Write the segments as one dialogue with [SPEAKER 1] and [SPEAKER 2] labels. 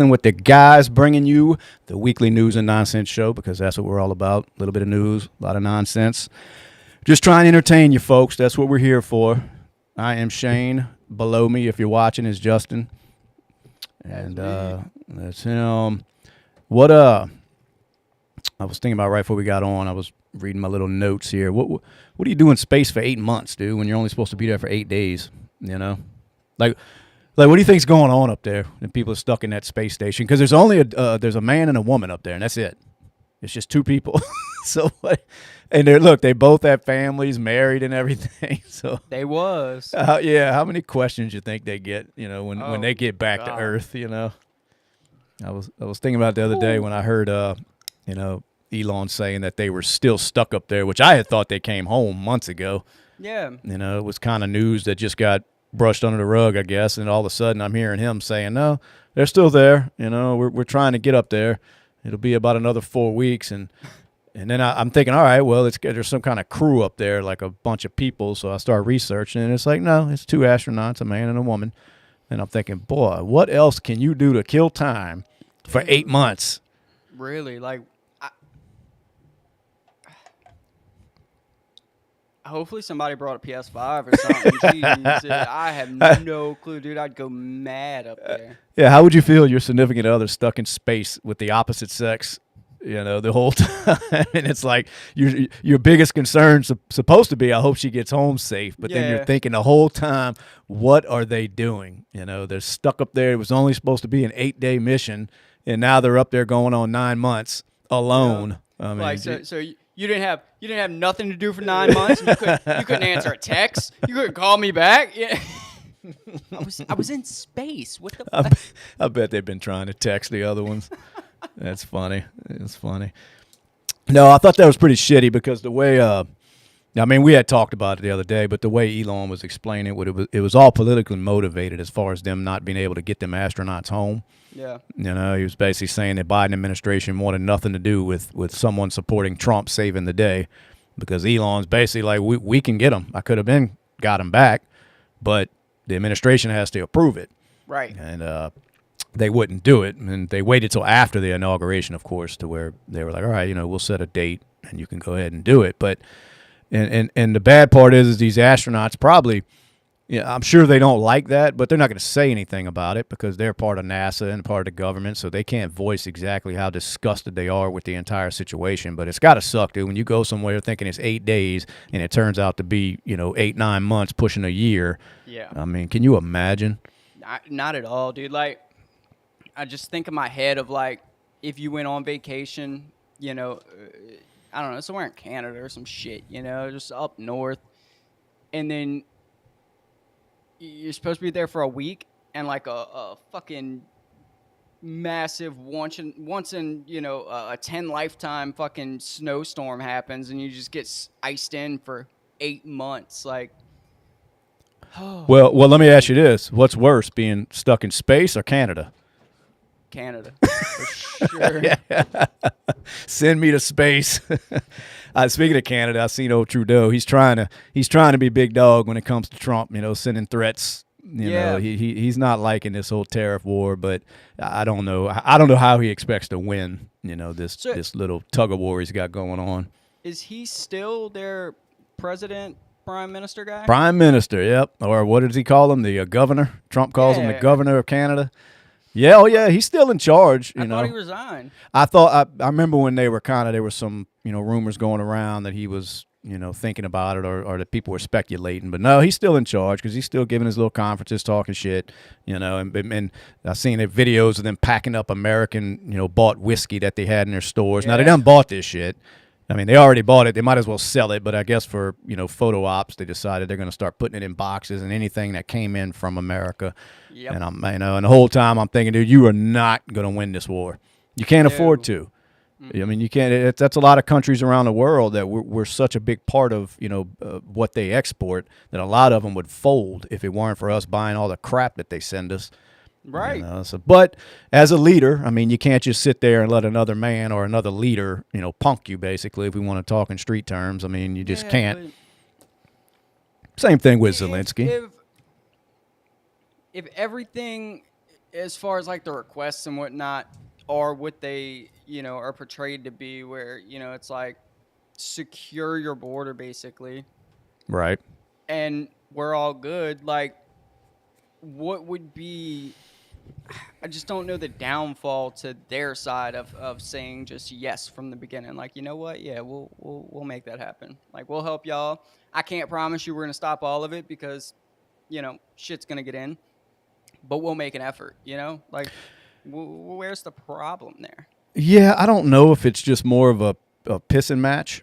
[SPEAKER 1] And with the guys bringing you the weekly news and nonsense show, because that's what we're all about. A little bit of news, a lot of nonsense. Just trying to entertain you folks. That's what we're here for. I am Shane. Below me, if you're watching, is Justin. And that's him. I was thinking about right before we got on, I was reading my little notes here. What do you do in space for 8 months, dude, when you're only supposed to be there for 8 days, you know? Like what do you think's going on up there? And people are stuck in that space station because there's only there's a man and a woman up there, and that's it. It's just two people. So what? And they both have families, married, and everything. So
[SPEAKER 2] they was.
[SPEAKER 1] Yeah. How many questions you think they get? You know, when they get back to Earth. You know, I was thinking about the other day when I heard Elon saying that they were still stuck up there, which I had thought they came home months ago.
[SPEAKER 2] Yeah.
[SPEAKER 1] You know, it was kind of news that just got brushed under the rug, I guess, and all of a sudden I'm hearing him saying, no, they're still there. You know, we're trying to get up there. It'll be about another 4 weeks, and then I'm thinking, all right, well, there's some kind of crew up there, like a bunch of people. So I start researching, and it's like, no, it's 2 astronauts, a man and a woman. And I'm thinking, boy, what else can you do to kill time for 8 months?
[SPEAKER 2] Really, like, hopefully somebody brought a PS5 or something. Jeez, I have no clue, dude. I'd go mad up there.
[SPEAKER 1] Yeah, how would you feel your significant other stuck in space with the opposite sex, you know, the whole time? And it's like your biggest concern's supposed to be, I hope she gets home safe. But then you're thinking the whole time, what are they doing? You know, they're stuck up there. It was only supposed to be an 8-day mission, and now they're up there going on 9 months alone.
[SPEAKER 2] I mean, like, so you didn't have nothing to do for 9 months. And you couldn't answer a text. You couldn't call me back. Yeah. I was in space. What the fuck?
[SPEAKER 1] I bet they've been trying to text the other ones. That's funny. It's funny. No, I thought that was pretty shitty because the way I mean, we had talked about it the other day, but the way Elon was explaining it was all politically motivated as far as them not being able to get them astronauts home.
[SPEAKER 2] Yeah.
[SPEAKER 1] You know, he was basically saying the Biden administration wanted nothing to do with someone supporting Trump saving the day, because Elon's basically like, we can get them. I could have got them back, but the administration has to approve it.
[SPEAKER 2] Right.
[SPEAKER 1] And they wouldn't do it. And they waited till after the inauguration, of course, to where they were like, all right, you know, we'll set a date and you can go ahead and do it. But and the bad part is these astronauts probably, I'm sure they don't like that, but they're not going to say anything about it because they're part of NASA and part of the government, so they can't voice exactly how disgusted they are with the entire situation. But it's got to suck, dude, when you go somewhere thinking it's 8 days and it turns out to be, 8-9 months, pushing a year.
[SPEAKER 2] Yeah.
[SPEAKER 1] I mean, can you imagine?
[SPEAKER 2] Not at all, dude. Like, I just think in my head of, like, if you went on vacation, I don't know, somewhere in Canada or some shit, just up north, and then you're supposed to be there for a week, and like a fucking massive once in a 10 lifetime fucking snowstorm happens, and you just get iced in for 8 months. Like,
[SPEAKER 1] well, let me ask you this: what's worse, being stuck in space or Canada?
[SPEAKER 2] Canada, for sure.
[SPEAKER 1] Yeah. Send me to space. Speaking of Canada, I seen old Trudeau. He's trying to be big dog when it comes to Trump. Sending threats. He's not liking this whole tariff war. But I don't know. I don't know how he expects to win. This little tug of war he's got going on.
[SPEAKER 2] Is he still their president, prime minister guy?
[SPEAKER 1] Prime minister. Yep. Or what does he call him? The governor. Trump calls him the governor of Canada. Yeah, oh yeah, he's still in charge.
[SPEAKER 2] I thought he resigned.
[SPEAKER 1] I remember when there were some rumors going around that he was thinking about it, or that people were speculating. But no, he's still in charge because he's still giving his little conferences, talking shit. And I've seen the videos of them packing up American bought whiskey that they had in their stores.
[SPEAKER 2] Yeah.
[SPEAKER 1] Now they done bought this shit. I mean, they already bought it. They might as well sell it. But I guess for photo ops, they decided they're going to start putting it in boxes and anything that came in from America.
[SPEAKER 2] Yep.
[SPEAKER 1] And and the whole time I'm thinking, dude, you are not going to win this war. You can't afford to. I mean, you can't. That's a lot of countries around the world that we're such a big part of. What they export, that a lot of them would fold if it weren't for us buying all the crap that they send us.
[SPEAKER 2] Right.
[SPEAKER 1] But as a leader, I mean, you can't just sit there and let another man or another leader, punk you, basically, if we want to talk in street terms. I mean, you just can't. Same thing with Zelensky.
[SPEAKER 2] If everything as far as like the requests and whatnot are what they, are portrayed to be, where, it's like secure your border basically
[SPEAKER 1] Right.
[SPEAKER 2] and we're all good. Like, what would be, I just don't know the downfall to their side of saying just yes from the beginning. Like, you know what? Yeah, we'll make that happen. Like, we'll help y'all. I can't promise you we're gonna stop all of it because, shit's gonna get in, but we'll make an effort. Like, where's the problem there?
[SPEAKER 1] Yeah, I don't know if it's just more of a pissing match,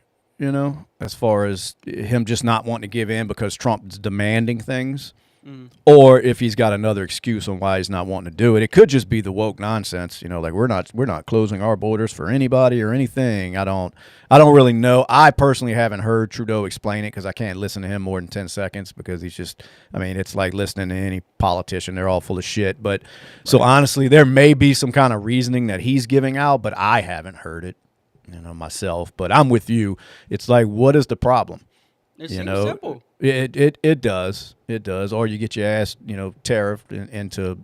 [SPEAKER 1] as far as him just not wanting to give in because Trump's demanding things,
[SPEAKER 2] Mm.
[SPEAKER 1] or if he's got another excuse on why he's not wanting to do it. It could just be the woke nonsense, like we're not closing our borders for anybody or anything. I don't really know. I personally haven't heard Trudeau explain it because I can't listen to him more than 10 seconds because he's just, I mean, it's like listening to any politician. They're all full of shit. But so
[SPEAKER 2] Right.
[SPEAKER 1] honestly, there may be some kind of reasoning that he's giving out, but I haven't heard it, myself. But I'm with you. It's like, what is the problem?
[SPEAKER 2] It
[SPEAKER 1] You
[SPEAKER 2] seems
[SPEAKER 1] know,
[SPEAKER 2] simple.
[SPEAKER 1] it does. It does. Or you get your ass, tariffed into,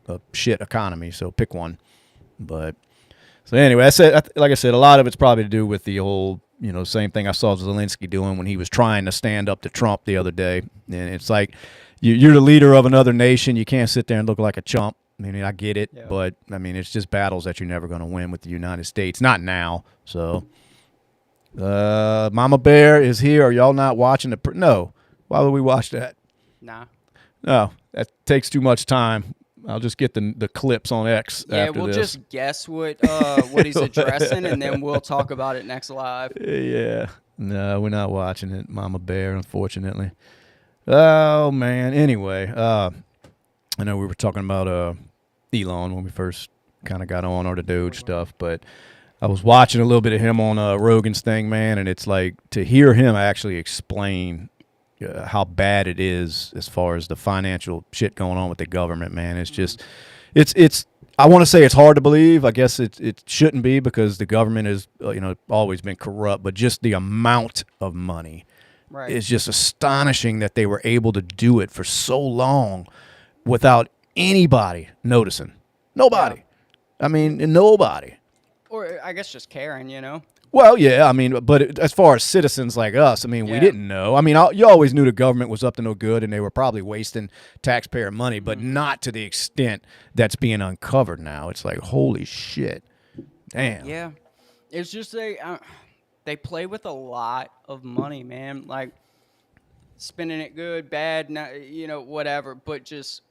[SPEAKER 1] a shit economy. So pick one. But so anyway, like I said, a lot of it's probably to do with the whole, same thing I saw Zelensky doing when he was trying to stand up to Trump the other day. And it's like, you're the leader of another nation. You can't sit there and look like a chump. I mean, I get it,
[SPEAKER 2] Yeah.
[SPEAKER 1] but I mean, it's just battles that you're never going to win with the United States. Not now. So, Mama Bear is here. Are y'all not watching the? No. Why would we watch that?
[SPEAKER 2] Nah.
[SPEAKER 1] No, that takes too much time. I'll just get the clips on X
[SPEAKER 2] Yeah,
[SPEAKER 1] after
[SPEAKER 2] we'll
[SPEAKER 1] this.
[SPEAKER 2] just guess what he's addressing, and then we'll talk about it next live.
[SPEAKER 1] Yeah. No, we're not watching it, Mama Bear, unfortunately. Oh man. Anyway, I know we were talking about Elon when we first kind of got on, or the Doge stuff, but I was watching a little bit of him on Rogan's thing, man, and it's like to hear him actually explain how bad it is as far as the financial shit going on with the government, man. It's just, it's. I want to say it's hard to believe. I guess it shouldn't be because the government has always been corrupt, but just the amount of money
[SPEAKER 2] Right.
[SPEAKER 1] is just astonishing that they were able to do it for so long without anybody noticing. Nobody. I mean, nobody.
[SPEAKER 2] Or I guess just caring.
[SPEAKER 1] Well, yeah, I mean, but as far as citizens like us, I mean, we
[SPEAKER 2] Yeah.
[SPEAKER 1] didn't know. I mean, you always knew the government was up to no good and they were probably wasting taxpayer money, but not to the extent that's being uncovered now. It's like, holy shit. Damn.
[SPEAKER 2] Yeah. It's just they play with a lot of money, man. Like spending it good, bad, whatever. But just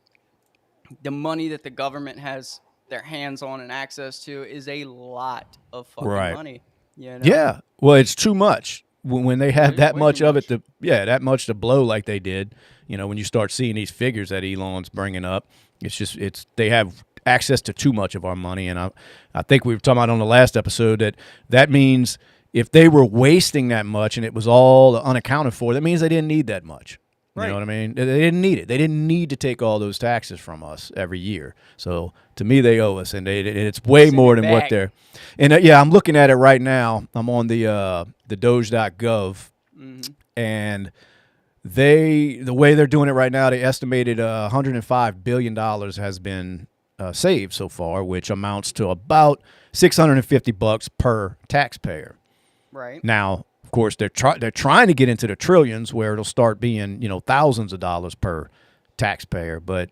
[SPEAKER 2] the money that the government has their hands on and access to is a lot of fucking
[SPEAKER 1] Right.
[SPEAKER 2] money.
[SPEAKER 1] Yeah. Well, it's too much when they have
[SPEAKER 2] It's
[SPEAKER 1] that
[SPEAKER 2] way
[SPEAKER 1] much
[SPEAKER 2] too
[SPEAKER 1] of it
[SPEAKER 2] much.
[SPEAKER 1] that much to blow like they did. When you start seeing these figures that Elon's bringing up, they have access to too much of our money, and I think we were talking about on the last episode that means if they were wasting that much and it was all unaccounted for, that means they didn't need that much. You
[SPEAKER 2] Right.
[SPEAKER 1] know what I mean? They didn't need it. They didn't need to take all those taxes from us every year. So to me, they owe us, and it's way
[SPEAKER 2] Send
[SPEAKER 1] more
[SPEAKER 2] it
[SPEAKER 1] than what
[SPEAKER 2] back.
[SPEAKER 1] they're. And yeah, I'm looking at it right now. I'm on the Doge.gov, and the way they're doing it right now, they estimated $105 billion has been saved so far, which amounts to about $650 per taxpayer.
[SPEAKER 2] Right.
[SPEAKER 1] Now, of course, they're trying to get into the trillions where it'll start being thousands of dollars per taxpayer. But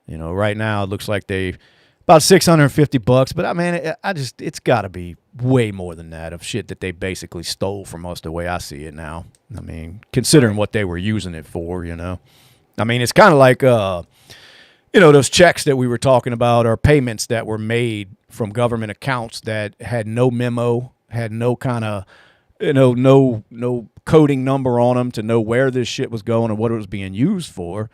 [SPEAKER 1] right now it looks like they about $650. But I mean, it's got to be way more than that of shit that they basically stole from us. The way I see it now, I mean, considering what they were using it for, I mean, it's kind of like those checks that we were talking about or payments that were made from government accounts that had no memo, had no kind of no coding number on them to know where this shit was going and what it was being used for.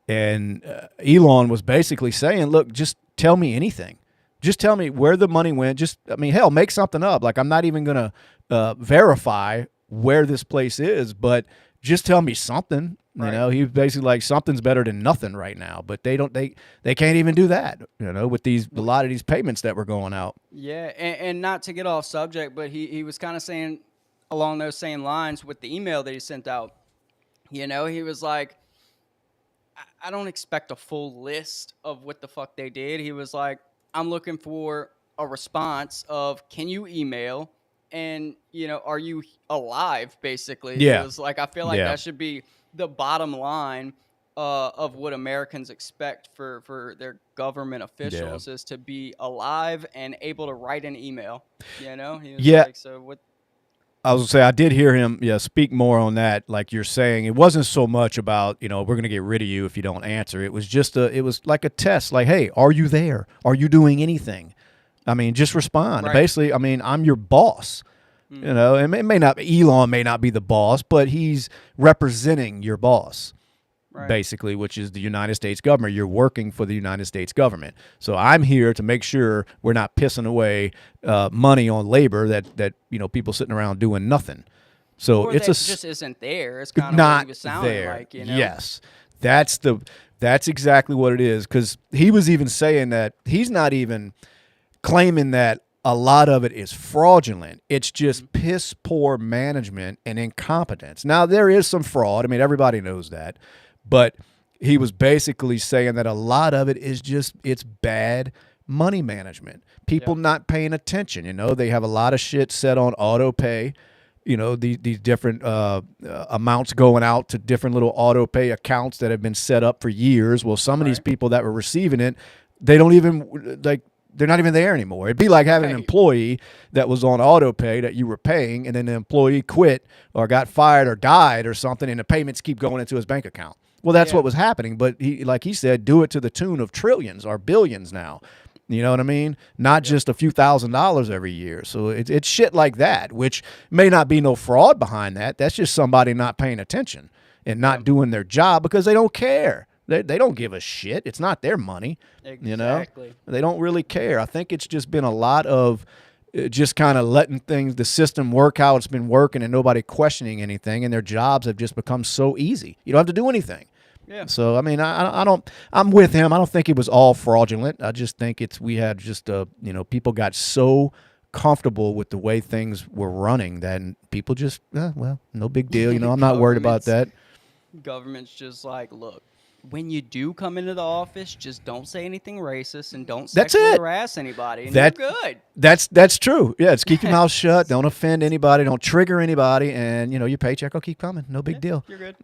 [SPEAKER 1] And Elon was basically saying, look, just tell me anything. Just tell me where the money went. Hell, make something up. Like, I'm not even going to verify where this place is, but just tell me something.
[SPEAKER 2] Right.
[SPEAKER 1] He was basically like, something's better than nothing right now. But they can't even do that, with a lot of these payments that were going out.
[SPEAKER 2] Yeah, and not to get off subject, but he was kind of saying along those same lines with the email that he sent out. He was like, I don't expect a full list of what the fuck they did. He was like, I'm looking for a response of, can you email? And, are you alive? Basically, he
[SPEAKER 1] Yeah.
[SPEAKER 2] was like, I feel like
[SPEAKER 1] Yeah.
[SPEAKER 2] that should be the bottom line of what Americans expect for their government
[SPEAKER 1] Yeah.
[SPEAKER 2] officials is to be alive and able to write an email. He was
[SPEAKER 1] Yeah.
[SPEAKER 2] like, so what?
[SPEAKER 1] I was gonna say I did hear him, speak more on that. Like you're saying, it wasn't so much about we're gonna get rid of you if you don't answer. It was just it was like a test. Like, hey, are you there? Are you doing anything? I mean, just respond.
[SPEAKER 2] Right.
[SPEAKER 1] Basically, I mean, I'm your boss.
[SPEAKER 2] Mm-hmm.
[SPEAKER 1] And it may not Elon may not be the boss, but he's representing your boss
[SPEAKER 2] Right.
[SPEAKER 1] basically, which is the United States government. You're working for the United States government. So I'm here to make sure we're not pissing away money on labor that people sitting around doing nothing. So
[SPEAKER 2] Or
[SPEAKER 1] it's
[SPEAKER 2] that just isn't there. It's kind of what
[SPEAKER 1] not
[SPEAKER 2] he was sounding
[SPEAKER 1] there.
[SPEAKER 2] like,
[SPEAKER 1] Yes, that's exactly what it is. Because he was even saying that he's not even claiming that a lot of it is fraudulent. It's just piss poor management and incompetence. Now there is some fraud. I mean, everybody knows that. But he was basically saying that a lot of it is just it's bad money management. People not paying attention. They have a lot of shit set on auto pay. These different amounts going out to different little auto pay accounts that have been set up for years. Well, some of these people that were receiving it, they don't even they're not even there anymore. It'd be like having an employee that was on auto pay that you were paying, and then the employee quit or got fired or died or something, and the payments keep going into his bank account. Well, that's what was happening. But like he said, do it to the tune of trillions or billions now. You know what I mean? Not just a few $1,000s every year. So it's shit like that, which may not be no fraud behind that. That's just somebody not paying attention and not doing their job because they don't care. They don't give a shit. It's not their money.
[SPEAKER 2] Exactly.
[SPEAKER 1] They don't really care. I think it's just been a lot of just kind of letting the system work how it's been working and nobody questioning anything, and their jobs have just become so easy. You don't have to do anything.
[SPEAKER 2] Yeah.
[SPEAKER 1] So I mean, I'm with him. I don't think it was all fraudulent. I just think we had just people got so comfortable with the way things were running that people just well, no big deal. I'm not worried about that.
[SPEAKER 2] Government's just like, look, when you do come into the office, just don't say anything racist and don't
[SPEAKER 1] That's
[SPEAKER 2] sexually
[SPEAKER 1] it.
[SPEAKER 2] harass anybody, and
[SPEAKER 1] You're
[SPEAKER 2] good.
[SPEAKER 1] That's true. Yeah, it's keep your mouth shut. Don't offend anybody. Don't trigger anybody, and your paycheck will keep coming. No big deal.
[SPEAKER 2] You're good.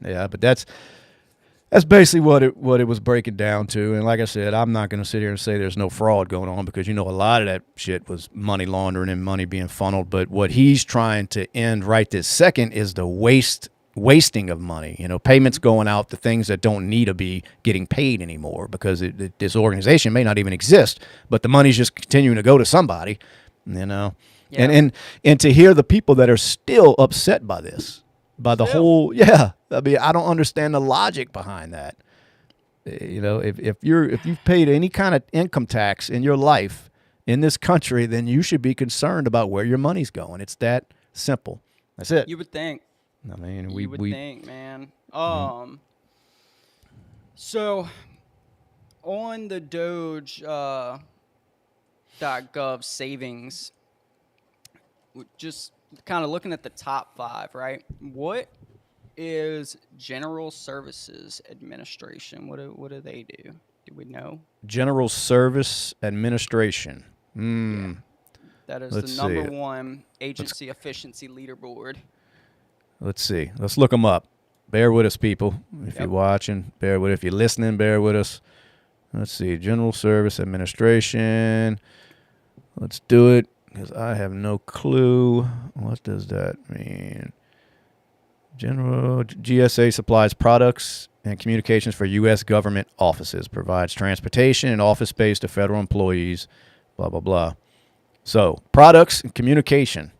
[SPEAKER 1] Yeah, but that's basically what it was breaking down to. And like I said, I'm not going to sit here and say there's no fraud going on because a lot of that shit was money laundering and money being funneled. But what he's trying to end right this second is the wasting of money, payments going out to things that don't need to be getting paid anymore because this organization may not even exist, but the money's just continuing to go to somebody,
[SPEAKER 2] Yeah.
[SPEAKER 1] and to hear the people that are still upset by this, by the whole, I mean, I don't understand the logic behind that. If you've paid any kind of income tax in your life in this country, then you should be concerned about where your money's going. It's that simple. That's it.
[SPEAKER 2] You would think.
[SPEAKER 1] I mean,
[SPEAKER 2] You would think, man. So on the Doge .gov savings, just kind of looking at the top 5, right? What is General Services Administration? What do they do? Do we know?
[SPEAKER 1] General Service Administration.
[SPEAKER 2] Yeah. That is
[SPEAKER 1] Let's
[SPEAKER 2] the number
[SPEAKER 1] see.
[SPEAKER 2] one agency efficiency leaderboard.
[SPEAKER 1] Let's see. Let's look them up. Bear with us, people. If you're watching, bear with us. If you're listening, bear with us. Let's see. General Service Administration. Let's do it because I have no clue. What does that mean? General GSA supplies products and communications for U.S. government offices, provides transportation and office space to federal employees, blah, blah, blah. So, products and communication.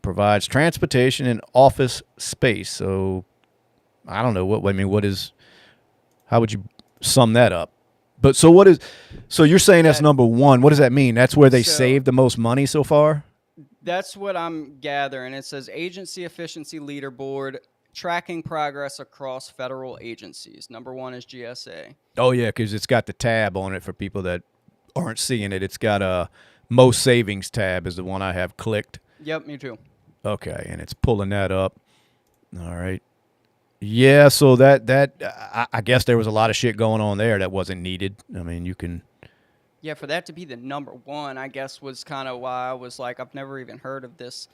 [SPEAKER 1] Provides transportation and office space. So, I don't know how would you sum that up? But so you're saying that's number one. What does that mean? That's where they saved the most money so far?
[SPEAKER 2] That's what I'm gathering. It says agency efficiency leaderboard, tracking progress across federal agencies. Number 1 is GSA.
[SPEAKER 1] Oh, yeah, because it's got the tab on it for people that aren't seeing it. It's got a most savings tab is the one I have clicked.
[SPEAKER 2] Yep, me too.
[SPEAKER 1] Okay, and it's pulling that up. All right. Yeah, so I guess there was a lot of shit going on there that wasn't needed. I mean, you can.
[SPEAKER 2] Yeah, for that to be the number one, I guess was kind of why I was like, I've never even heard of this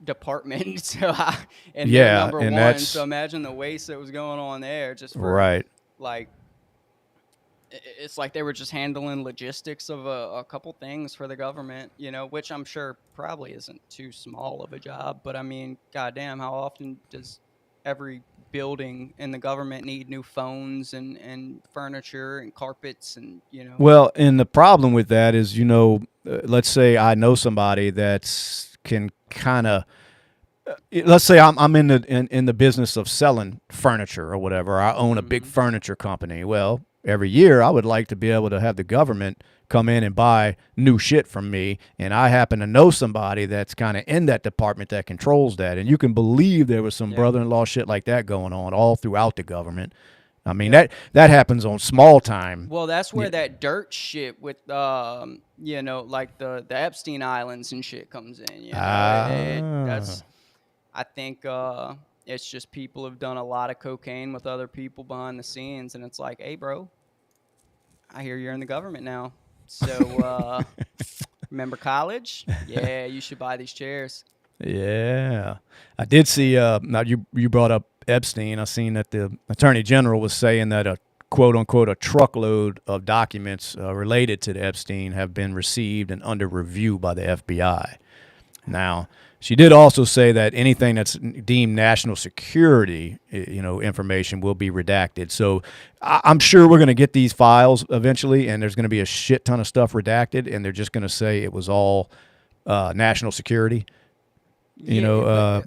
[SPEAKER 2] department. And they're
[SPEAKER 1] Yeah,
[SPEAKER 2] number
[SPEAKER 1] and
[SPEAKER 2] one. So
[SPEAKER 1] that's
[SPEAKER 2] imagine the waste that was going on there just for
[SPEAKER 1] right.
[SPEAKER 2] like, it's like they were just handling logistics of a couple things for the government, which I'm sure probably isn't too small of a job. But I mean, goddamn, how often does every building in the government need new phones and furniture and carpets and.
[SPEAKER 1] Well, and the problem with that is, let's say I know somebody that's can kind of let's say I'm in the business of selling furniture or whatever. I own a big
[SPEAKER 2] Mm-hmm.
[SPEAKER 1] furniture company. Well, every year I would like to be able to have the government come in and buy new shit from me, and I happen to know somebody that's kind of in that department that controls that. And you can believe there was some
[SPEAKER 2] Yeah.
[SPEAKER 1] brother-in-law shit like that going on all throughout the government. I mean,
[SPEAKER 2] Yeah.
[SPEAKER 1] that happens on small time.
[SPEAKER 2] Well, that's
[SPEAKER 1] Yeah.
[SPEAKER 2] where that dirt shit with like the Epstein Islands and shit comes in.
[SPEAKER 1] Ah.
[SPEAKER 2] That's I think it's just people have done a lot of cocaine with other people behind the scenes, and it's like, hey, bro, I hear you're in the government now. So remember college? Yeah, you should buy these chairs.
[SPEAKER 1] Yeah, I did see. Now you brought up Epstein. I seen that the attorney general was saying that a quote unquote a truckload of documents related to the Epstein have been received and under review by the FBI. Now, she did also say that anything that's deemed national security, information will be redacted. So I'm sure we're going to get these files eventually, and there's going to be a shit ton of stuff redacted, and they're just going to say it was all national security.
[SPEAKER 2] Yeah, but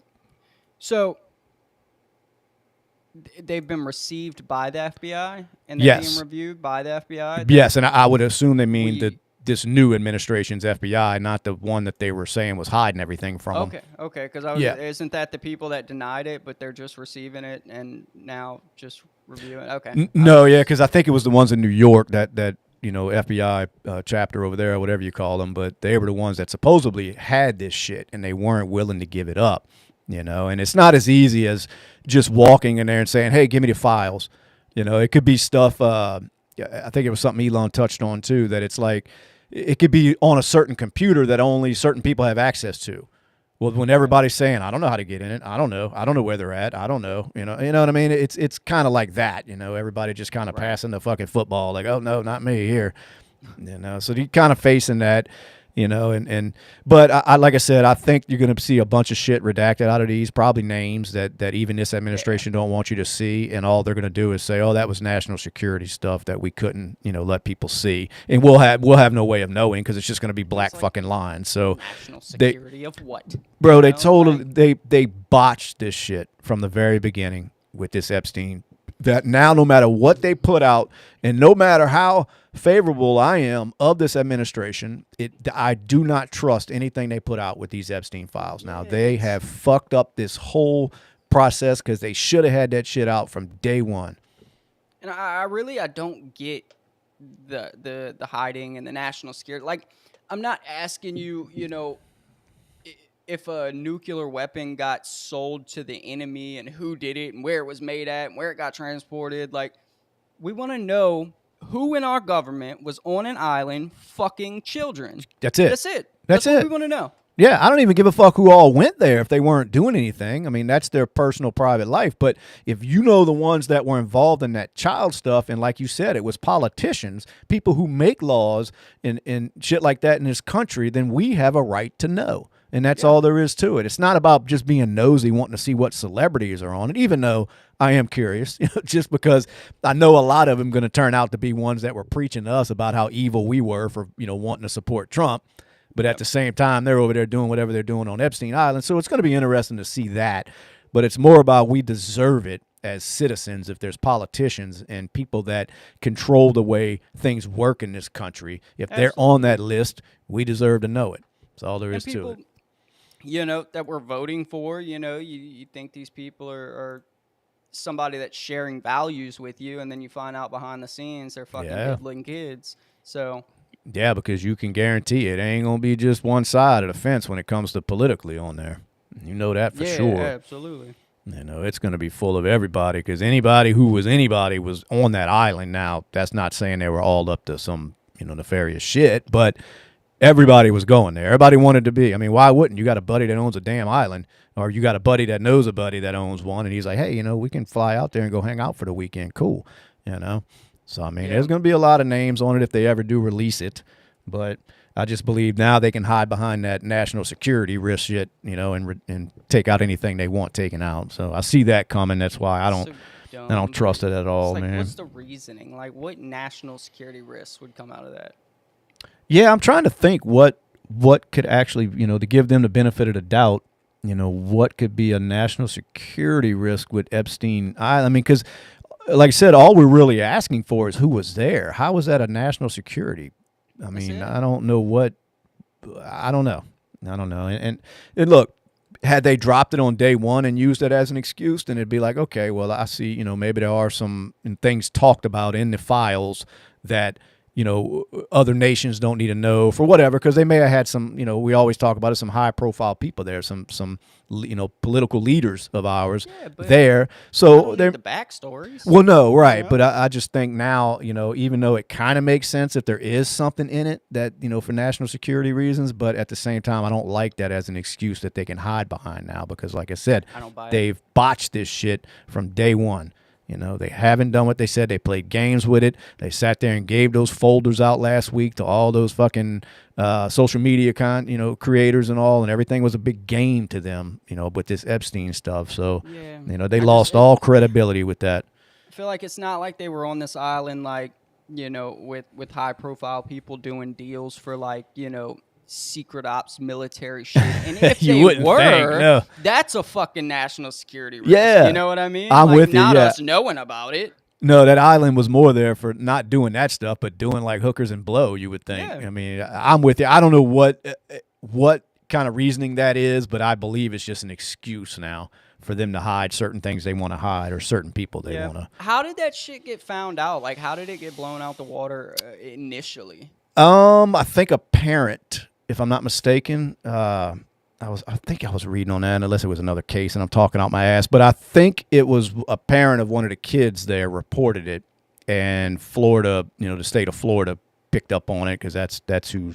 [SPEAKER 2] so they've been received by the FBI and they're being
[SPEAKER 1] Yes.
[SPEAKER 2] reviewed by the FBI.
[SPEAKER 1] Yes, and I would assume they mean that
[SPEAKER 2] We
[SPEAKER 1] this new administration's FBI, not the one that they were saying was hiding everything from them.
[SPEAKER 2] Okay, because I was.
[SPEAKER 1] Yeah.
[SPEAKER 2] Isn't that the people that denied it, but they're just receiving it and now just reviewing? Okay,
[SPEAKER 1] No, yeah, because I think it was the ones in New York that FBI chapter over there, or whatever you call them, but they were the ones that supposedly had this shit and they weren't willing to give it up. And it's not as easy as just walking in there and saying, "Hey, give me the files." It could be stuff. I think it was something Elon touched on too. That it's like it could be on a certain computer that only certain people have access to. Well, when everybody's saying, "I don't know how to get in it. I don't know where they're at. I don't know," you know what I mean? It's kind of like that. Everybody just kind of
[SPEAKER 2] Right.
[SPEAKER 1] passing the fucking football, like, "Oh no, not me here." So you kind of facing that. But I like I said, I think you're going to see a bunch of shit redacted out of these, probably names that even this administration don't want you to see, and all they're going to do is say, "Oh, that was national security stuff that we couldn't, let people see," and we'll have no way of knowing because it's just going to be black
[SPEAKER 2] like
[SPEAKER 1] fucking lines. So,
[SPEAKER 2] National
[SPEAKER 1] they,
[SPEAKER 2] security of what?
[SPEAKER 1] bro, they
[SPEAKER 2] Like,
[SPEAKER 1] totally they botched this shit from the very beginning with this Epstein. That now, no matter what they put out, and no matter how favorable I am of this administration, I do not trust anything they put out with these Epstein files. Now they have fucked up this whole process because they should have had that shit out from day one.
[SPEAKER 2] and I don't get the hiding and the national security. Like, I'm not asking you, if a nuclear weapon got sold to the enemy and who did it and where it was made at and where it got transported. Like, we want to know who in our government was on an island fucking children.
[SPEAKER 1] That's it.
[SPEAKER 2] That's it.
[SPEAKER 1] That's
[SPEAKER 2] what
[SPEAKER 1] it.
[SPEAKER 2] we want to know.
[SPEAKER 1] Yeah, I don't even give a fuck who all went there if they weren't doing anything. I mean, that's their personal private life. But if you know the ones that were involved in that child stuff, and like you said, it was politicians, people who make laws and shit like that in this country, then we have a right to know. And that's all there is to it. It's not about just being nosy, wanting to see what celebrities are on it, even though I am curious, just because I know a lot of them going to turn out to be ones that were preaching to us about how evil we were for, wanting to support Trump. But at the same time, they're over there doing whatever they're doing on Epstein Island. So it's going to be interesting to see that. But it's more about we deserve it as citizens if there's politicians and people that control the way things work in this country. If they're on that list, we deserve to know it. That's all there is to it.
[SPEAKER 2] That we're voting for, you think these people are somebody that's sharing values with you, and then you find out behind the scenes they're fucking diddling kids. So
[SPEAKER 1] yeah, because you can guarantee it ain't gonna be just one side of the fence when it comes to politically on there. You know that for sure.
[SPEAKER 2] Yeah, absolutely.
[SPEAKER 1] You know, it's going to be full of everybody because anybody who was anybody was on that island. Now, that's not saying they were all up to some, nefarious shit, but everybody was going there. Everybody wanted to be. I mean, why wouldn't? You got a buddy that owns a damn island, or you got a buddy that knows a buddy that owns one, and he's like, hey, we can fly out there and go hang out for the weekend. Cool, So, I mean, there's going to be a lot of names on it if they ever do release it, but I just believe now they can hide behind that national security risk shit, and take out anything they want taken out. So I see that coming. That's why I don't trust it at all, man.
[SPEAKER 2] What's the reasoning? Like, what national security risks would come out of that?
[SPEAKER 1] Yeah, I'm trying to think what could actually, to give them the benefit of the doubt, what could be a national security risk with Epstein. I mean, because, like I said, all we're really asking for is who was there. How was that a national security? I mean, I don't know. And look, had they dropped it on day one and used it as an excuse, then it'd be like, okay, well, I see, maybe there are some things talked about in the files that, other nations don't need to know for whatever, because they may have had some, we always talk about it, some high profile people there, some political leaders of ours there. So they're
[SPEAKER 2] the backstories.
[SPEAKER 1] Well, no, right. But I just think now, even though it kind of makes sense if there is something in it that, for national security reasons, but at the same time, I don't like that as an excuse that they can hide behind now, because like I said, they've botched this shit from day one. They haven't done what they said. They played games with it. They sat there and gave those folders out last week to all those fucking social media creators and all, and everything was a big game to them, with this Epstein stuff. So, they lost all credibility with that.
[SPEAKER 2] I feel like it's not like they were on this island, like, with high profile people doing deals for, like, secret ops military shit. And if they were, that's a fucking national security risk.
[SPEAKER 1] Yeah.
[SPEAKER 2] You know what I mean?
[SPEAKER 1] I'm with you.
[SPEAKER 2] Not us knowing about it.
[SPEAKER 1] No, that island was more there for not doing that stuff, but doing like hookers and blow, you would think.
[SPEAKER 2] Yeah.
[SPEAKER 1] I mean, I'm with you. I don't know what kind of reasoning that is, but I believe it's just an excuse now for them to hide certain things they want to hide or certain people they want to.
[SPEAKER 2] How did that shit get found out? Like, how did it get blown out the water initially?
[SPEAKER 1] I think a parent, if I'm not mistaken, I think I was reading on that, unless it was another case and I'm talking out my ass, but I think it was a parent of one of the kids there reported it, and Florida, the state of Florida picked up on it because that's who,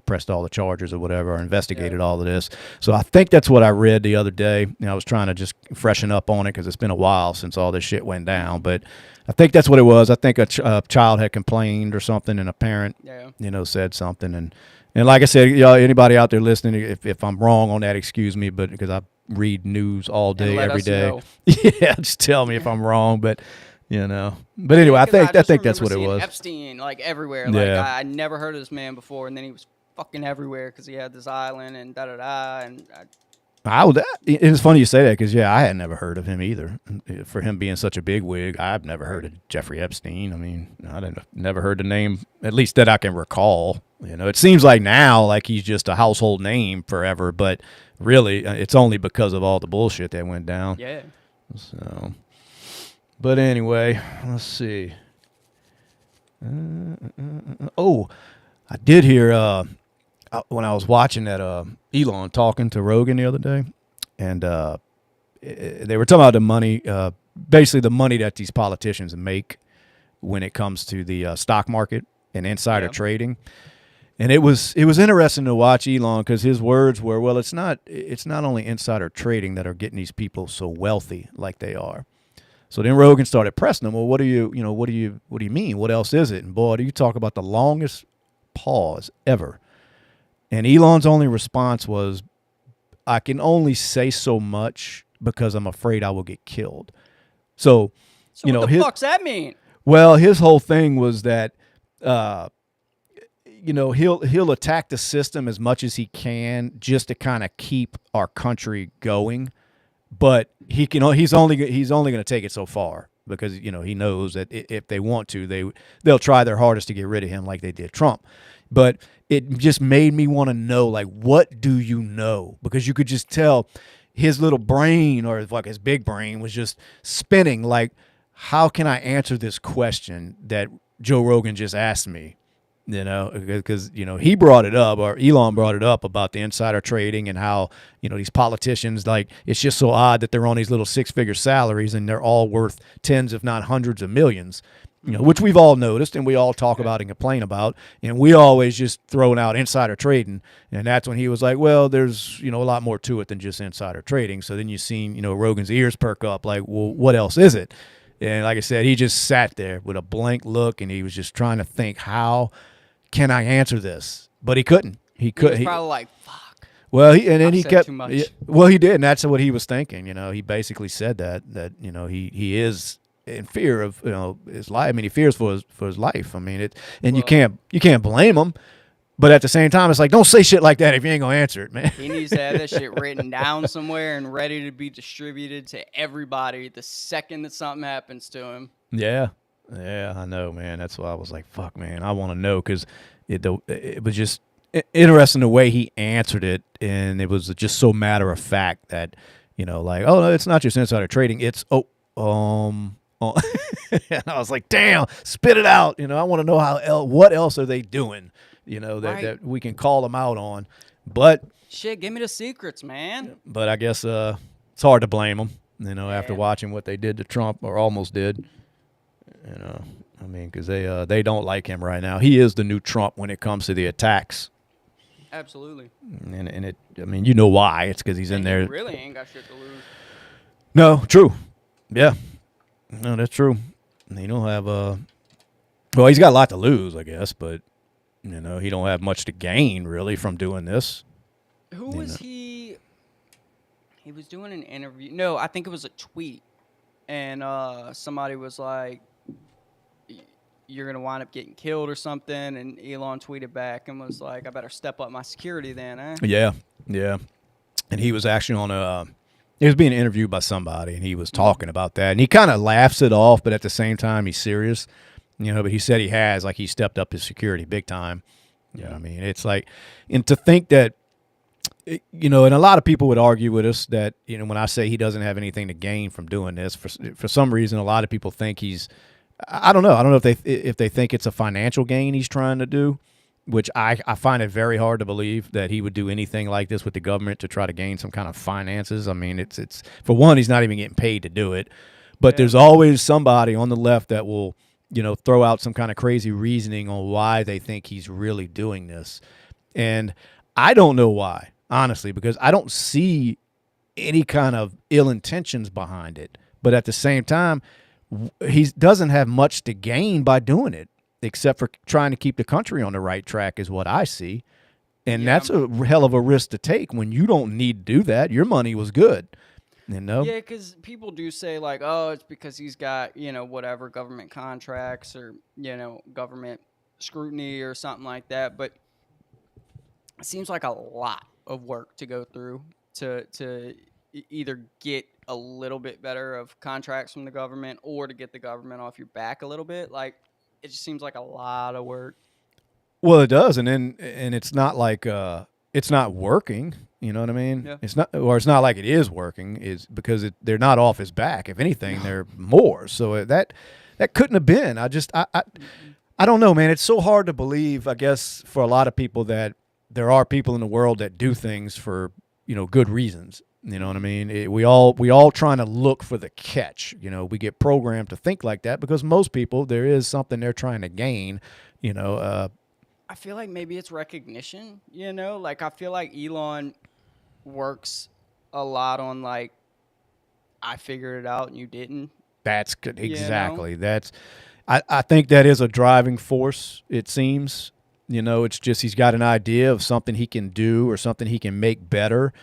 [SPEAKER 1] pressed all the charges or whatever, or investigated all of this. So I think that's what I read the other day. I was trying to just freshen up on it because it's been a while since all this shit went down, but I think that's what it was. I think a child had complained or something, and a parent, said something, and like I said, anybody out there listening, if I'm wrong on that, excuse me, but because I read news all day, every day. Yeah, just tell me if I'm wrong, but But anyway, I think that's what it was.
[SPEAKER 2] Epstein, like, everywhere. Like, I never heard of this man before, and then he was fucking everywhere because he had this island and da-da-da, and
[SPEAKER 1] it's funny you say that because, I had never heard of him either. For him being such a big wig, I've never heard of Jeffrey Epstein. I mean, never heard the name, at least that I can recall. It seems like now, like he's just a household name forever, but really, it's only because of all the bullshit that went down.
[SPEAKER 2] Yeah.
[SPEAKER 1] So, but anyway, let's see. I did hear when I was watching that Elon talking to Rogan the other day, and they were talking about the money, basically the money that these politicians make when it comes to the stock market and insider trading. And it was interesting to watch Elon because his words were, well, it's not only insider trading that are getting these people so wealthy like they are. So then Rogan started pressing him. Well, what do you mean? What else is it? And boy, do you talk about the longest pause ever. And Elon's only response was, I can only say so much because I'm afraid I will get killed. So
[SPEAKER 2] what the fuck's that mean?
[SPEAKER 1] Well, his whole thing was that, he'll attack the system as much as he can just to kind of keep our country going. But he's only going to take it so far because, he knows that if they want to, they'll try their hardest to get rid of him like they did Trump. But it just made me want to know, like, what do you know? Because you could just tell his little brain, or like his big brain, was just spinning. Like, how can I answer this question that Joe Rogan just asked me? Because he brought it up, or Elon brought it up about the insider trading and how these politicians, like, it's just so odd that they're on these little 6-figure salaries and they're all worth tens, if not hundreds of millions. Which we've all noticed and we all talk about and complain about, and we always just throwing out insider trading, and that's when he was like, well, there's a lot more to it than just insider trading. So then you seen Rogan's ears perk up, like, well, what else is it? And like I said, he just sat there with a blank look and he was just trying to think, how can I answer this? But he couldn't. He couldn't.
[SPEAKER 2] He was probably like, fuck.
[SPEAKER 1] Well, he kept.
[SPEAKER 2] Too much.
[SPEAKER 1] Well, he did, and that's what he was thinking. He basically said that he is in fear of his life. I mean, he fears for his life. I mean, you can't blame him. But at the same time, it's like, don't say shit like that if you ain't gonna answer it, man.
[SPEAKER 2] He needs to have that shit written down somewhere and ready to be distributed to everybody the second that something happens to him.
[SPEAKER 1] Yeah, I know, man. That's why I was like, fuck, man. I want to know, because it was just interesting the way he answered it, and it was just so matter of fact that like, oh no, it's not just insider trading. It's and I was like, damn, spit it out. I want to know what else are they doing. That we can call them out on. But
[SPEAKER 2] shit, give me the secrets, man.
[SPEAKER 1] But I guess it's hard to blame them, after watching what they did to Trump, or almost did. I mean, because they don't like him right now. He is the new Trump when it comes to the attacks.
[SPEAKER 2] Absolutely.
[SPEAKER 1] And it, I mean, you know why? It's because he's in there.
[SPEAKER 2] He really ain't got shit to lose.
[SPEAKER 1] No, true. Yeah. No, that's true. He don't have well, he's got a lot to lose, I guess, but he don't have much to gain really from doing this.
[SPEAKER 2] Who was he? He was doing an interview. No, I think it was a tweet, and somebody was like, "You're gonna wind up getting killed or something." And Elon tweeted back and was like, "I better step up my security then, eh?"
[SPEAKER 1] Yeah. And he was actually he was being interviewed by somebody, and he was talking about that, and he kind of laughs it off, but at the same time, he's serious. But he said he stepped up his security big time. I mean, it's like, and to think that, and a lot of people would argue with us that, when I say he doesn't have anything to gain from doing this, for some reason, a lot of people think I don't know if they think it's a financial gain he's trying to do, which I find it very hard to believe that he would do anything like this with the government to try to gain some kind of finances. I mean, it's for one, he's not even getting paid to do it, but there's always somebody on the left that will throw out some kind of crazy reasoning on why they think he's really doing this. And I don't know why, honestly, because I don't see any kind of ill intentions behind it. But at the same time, he doesn't have much to gain by doing it, except for trying to keep the country on the right track is what I see. And that's a hell of a risk to take when you don't need to do that. Your money was good. Yeah,
[SPEAKER 2] because people do say, like, oh, it's because he's got, whatever, government contracts or, government scrutiny or something like that. But it seems like a lot of work to go through to either get a little bit better of contracts from the government or to get the government off your back a little bit. Like, it just seems like a lot of work.
[SPEAKER 1] Well, it does. And it's not like it's not working. You know what I mean?
[SPEAKER 2] Yeah.
[SPEAKER 1] It's not like it is working. Is because they're not off his back. If anything, they're more. So that couldn't have been. I don't know, man. It's so hard to believe, I guess, for a lot of people that there are people in the world that do things for good reasons. You know what I mean? We all trying to look for the catch. We get programmed to think like that because most people, there is something they're trying to gain.
[SPEAKER 2] I feel like maybe it's recognition. Like I feel like Elon works a lot on like, I figured it out and you didn't.
[SPEAKER 1] That's exactly. That's I think that is a driving force. It seems. It's just he's got an idea of something he can do or something he can make better.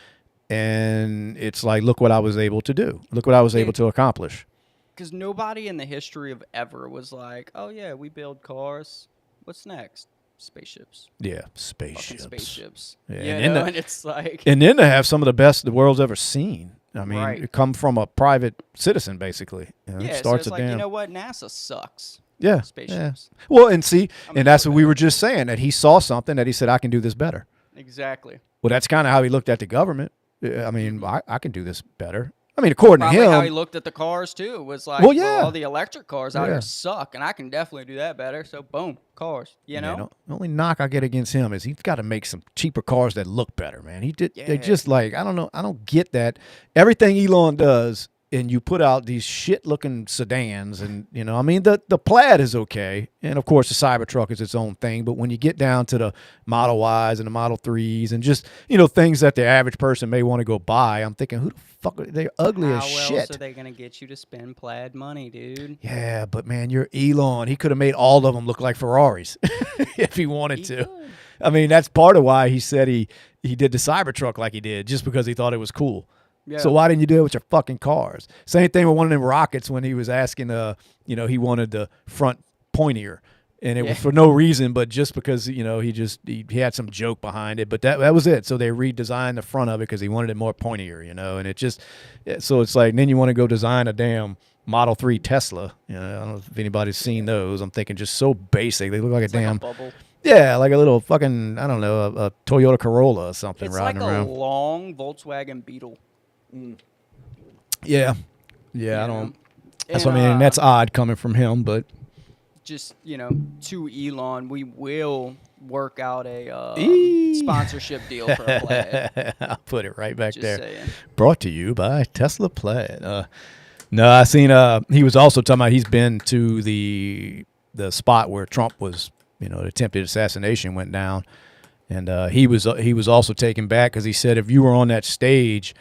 [SPEAKER 1] And it's like, look what I was able to do. Look what I was able to accomplish.
[SPEAKER 2] Because nobody in the history of ever was like, oh, yeah, we build cars. What's next? Spaceships.
[SPEAKER 1] Yeah, spaceships.
[SPEAKER 2] Fucking spaceships.
[SPEAKER 1] Yeah,
[SPEAKER 2] and it's like...
[SPEAKER 1] And then to have some of the best the world's ever seen. I mean,
[SPEAKER 2] right.
[SPEAKER 1] It come from a private citizen, basically.
[SPEAKER 2] It starts so it's like, you know what? NASA sucks.
[SPEAKER 1] Yeah.
[SPEAKER 2] Spaceships.
[SPEAKER 1] Yeah. Well, and see, and that's what we were just saying, that he saw something that he said, I can do this better.
[SPEAKER 2] Exactly.
[SPEAKER 1] Well, that's kind of how he looked at the government. I mean, I can do this better. I mean, according
[SPEAKER 2] Probably
[SPEAKER 1] to
[SPEAKER 2] how he
[SPEAKER 1] him.
[SPEAKER 2] looked at the cars too. Was like,
[SPEAKER 1] Well, yeah.
[SPEAKER 2] all the electric cars out
[SPEAKER 1] Yeah.
[SPEAKER 2] here suck, and I can definitely do that better. So boom, cars. You
[SPEAKER 1] Yeah,
[SPEAKER 2] know?
[SPEAKER 1] the only knock I get against him is he's got to make some cheaper cars that look better, man. They
[SPEAKER 2] Yeah.
[SPEAKER 1] just like, I don't know, I don't get that. Everything Elon does, and you put out these shit looking sedans, and I mean, the Plaid is okay, and of course the Cybertruck is its own thing. But when you get down to the Model Ys and the Model 3s, and just things that the average person may want to go buy, I'm thinking, who the fuck are they're ugly as
[SPEAKER 2] How
[SPEAKER 1] shit.
[SPEAKER 2] else are they gonna get you to spend Plaid money, dude?
[SPEAKER 1] Yeah, but man, you're Elon. He could have made all of them look like Ferraris if he wanted
[SPEAKER 2] He
[SPEAKER 1] to.
[SPEAKER 2] could.
[SPEAKER 1] I mean, that's part of why he said he did the Cybertruck like he did, just because he thought it was cool.
[SPEAKER 2] Yeah.
[SPEAKER 1] So why didn't you do it with your fucking cars? Same thing with one of them rockets when he was asking, he wanted the front pointier, and it was for no reason, but just because he had some joke behind it. But that was it. So they redesigned the front of it because he wanted it more pointier, and it just so it's like then you want to go design a damn Model 3 Tesla. I don't know if anybody's seen those. I'm thinking just so basic. They look like
[SPEAKER 2] It's
[SPEAKER 1] a damn
[SPEAKER 2] like a bubble.
[SPEAKER 1] yeah, like a little fucking I don't know a Toyota Corolla or something
[SPEAKER 2] It's
[SPEAKER 1] riding
[SPEAKER 2] like
[SPEAKER 1] around.
[SPEAKER 2] a long Volkswagen Beetle.
[SPEAKER 1] Yeah, I
[SPEAKER 2] you
[SPEAKER 1] don't.
[SPEAKER 2] know?
[SPEAKER 1] That's
[SPEAKER 2] And,
[SPEAKER 1] what I mean. That's odd coming from him, but
[SPEAKER 2] just to Elon, we will work out a
[SPEAKER 1] Eee.
[SPEAKER 2] sponsorship deal for a Plaid.
[SPEAKER 1] I'll put it right back
[SPEAKER 2] Just
[SPEAKER 1] there.
[SPEAKER 2] saying.
[SPEAKER 1] Brought to you by Tesla Plaid. No, I seen. He was also talking about he's been to the spot where Trump was. The attempted assassination went down, and he was also taken back because he said if you were on that stage.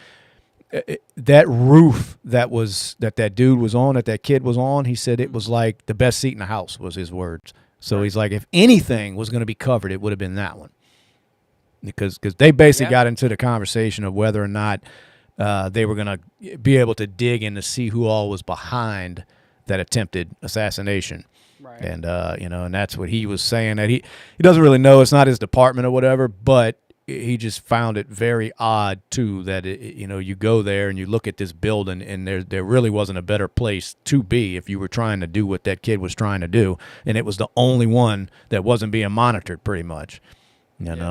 [SPEAKER 1] That roof that dude was on, that kid was on, he said it was like the best seat in the house, was his words. So he's like, if anything was going to be covered, it would have been that one. Because they basically got into the conversation of whether or not they were going to be able to dig in to see who all was behind that attempted assassination.
[SPEAKER 2] Right.
[SPEAKER 1] And, and that's what he was saying, that he doesn't really know. It's not his department or whatever, but he just found it very odd too that you go there and you look at this building and there really wasn't a better place to be if you were trying to do what that kid was trying to do, and it was the only one that wasn't being monitored pretty much.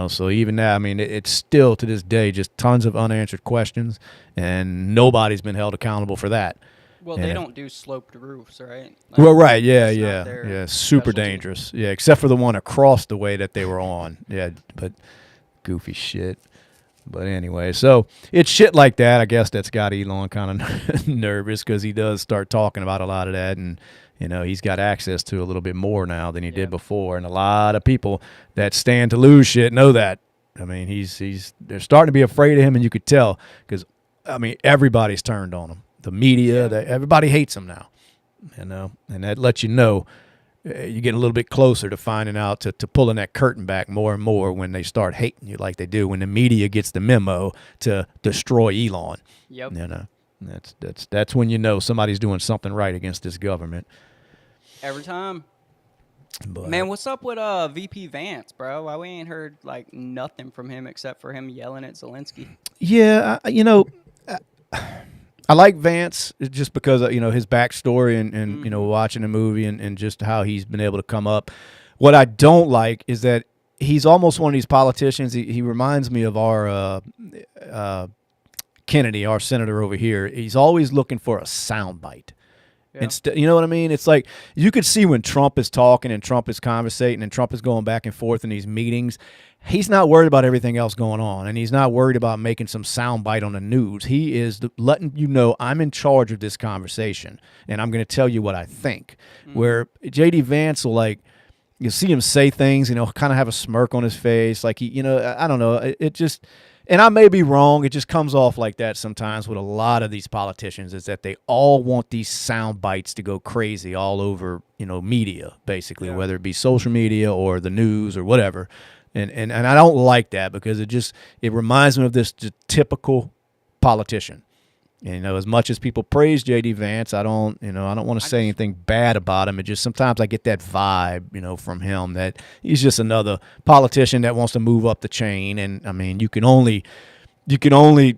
[SPEAKER 1] So even that, I mean, it's still to this day just tons of unanswered questions, and nobody's been held accountable for that.
[SPEAKER 2] Well, they don't do sloped roofs, right?
[SPEAKER 1] Well, right, yeah,
[SPEAKER 2] it's not
[SPEAKER 1] yeah,
[SPEAKER 2] their
[SPEAKER 1] super
[SPEAKER 2] specialty.
[SPEAKER 1] dangerous, yeah, except for the one across the way that they were on, yeah, but. Goofy shit. But anyway, so it's shit like that, I guess, that's got Elon kind of nervous because he does start talking about a lot of that, and he's got access to a little bit more now than he did before, and a lot of people that stand to lose shit know that. I mean, they're starting to be afraid of him, and you could tell because I mean everybody's turned on him. The media, everybody hates him now, and that lets you know. You're getting a little bit closer to finding out, to pulling that curtain back more and more when they start hating you like they do, when the media gets the memo to destroy Elon.
[SPEAKER 2] Yep.
[SPEAKER 1] That's when you know somebody's doing something right against this government.
[SPEAKER 2] Every time.
[SPEAKER 1] But,
[SPEAKER 2] Man, what's up with VP Vance, bro? Why we ain't heard like nothing from him except for him yelling at Zelensky?
[SPEAKER 1] Yeah, I like Vance just because his backstory and watching the movie and just how he's been able to come up. What I don't like is that he's almost one of these politicians. He reminds me of our Kennedy, our senator over here. He's always looking for a soundbite.
[SPEAKER 2] Yeah.
[SPEAKER 1] You know what I mean? It's like you could see when Trump is talking and Trump is conversating and Trump is going back and forth in these meetings. He's not worried about everything else going on, and he's not worried about making some soundbite on the news. He is letting you know, I'm in charge of this conversation, and I'm going to tell you what I think. Where J.D. Vance will, you see him say things, kind of have a smirk on his face. Like, I don't know. It just, and I may be wrong, it just comes off like that sometimes with a lot of these politicians, is that they all want these sound bites to go crazy all over, media, basically, whether it be social media or the news or whatever. And I don't like that because it reminds me of this typical politician. As much as people praise J.D. Vance, I don't want to say anything bad about him. It just sometimes I get that vibe, from him that he's just another politician that wants to move up the chain. And I mean, you can only you can only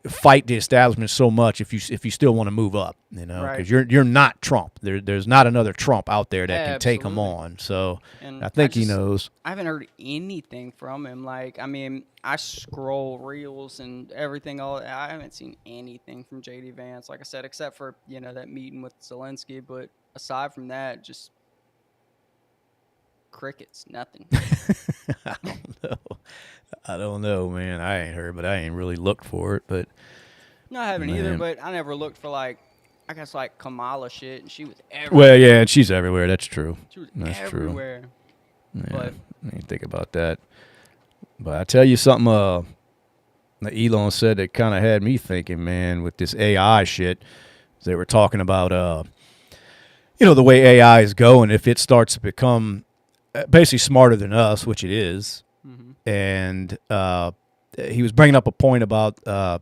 [SPEAKER 1] fight the establishment so much if you still want to move up, you know, because
[SPEAKER 2] Right.
[SPEAKER 1] you're not Trump. There's not another Trump out there that can take him
[SPEAKER 2] Absolutely.
[SPEAKER 1] on. So
[SPEAKER 2] And
[SPEAKER 1] I think he knows.
[SPEAKER 2] I haven't heard anything from him. Like, I mean, I scroll reels and everything. I haven't seen anything from JD Vance, like I said, except for that meeting with Zelensky. But aside from that, just crickets, nothing.
[SPEAKER 1] I don't know. I don't know, man. I ain't heard, but I ain't really looked for it. But
[SPEAKER 2] No, I haven't either.
[SPEAKER 1] man,
[SPEAKER 2] But I never looked for I guess Kamala shit, and she was
[SPEAKER 1] well,
[SPEAKER 2] everywhere.
[SPEAKER 1] yeah, and she's everywhere. That's true.
[SPEAKER 2] She was
[SPEAKER 1] That's true.
[SPEAKER 2] everywhere.
[SPEAKER 1] Yeah,
[SPEAKER 2] But
[SPEAKER 1] I didn't think about that. But I tell you something. That Elon said that kind of had me thinking, man, with this AI shit. They were talking about, the way AI is going. If it starts to become basically smarter than us, which it is,
[SPEAKER 2] mhm.
[SPEAKER 1] and he was bringing up a point about the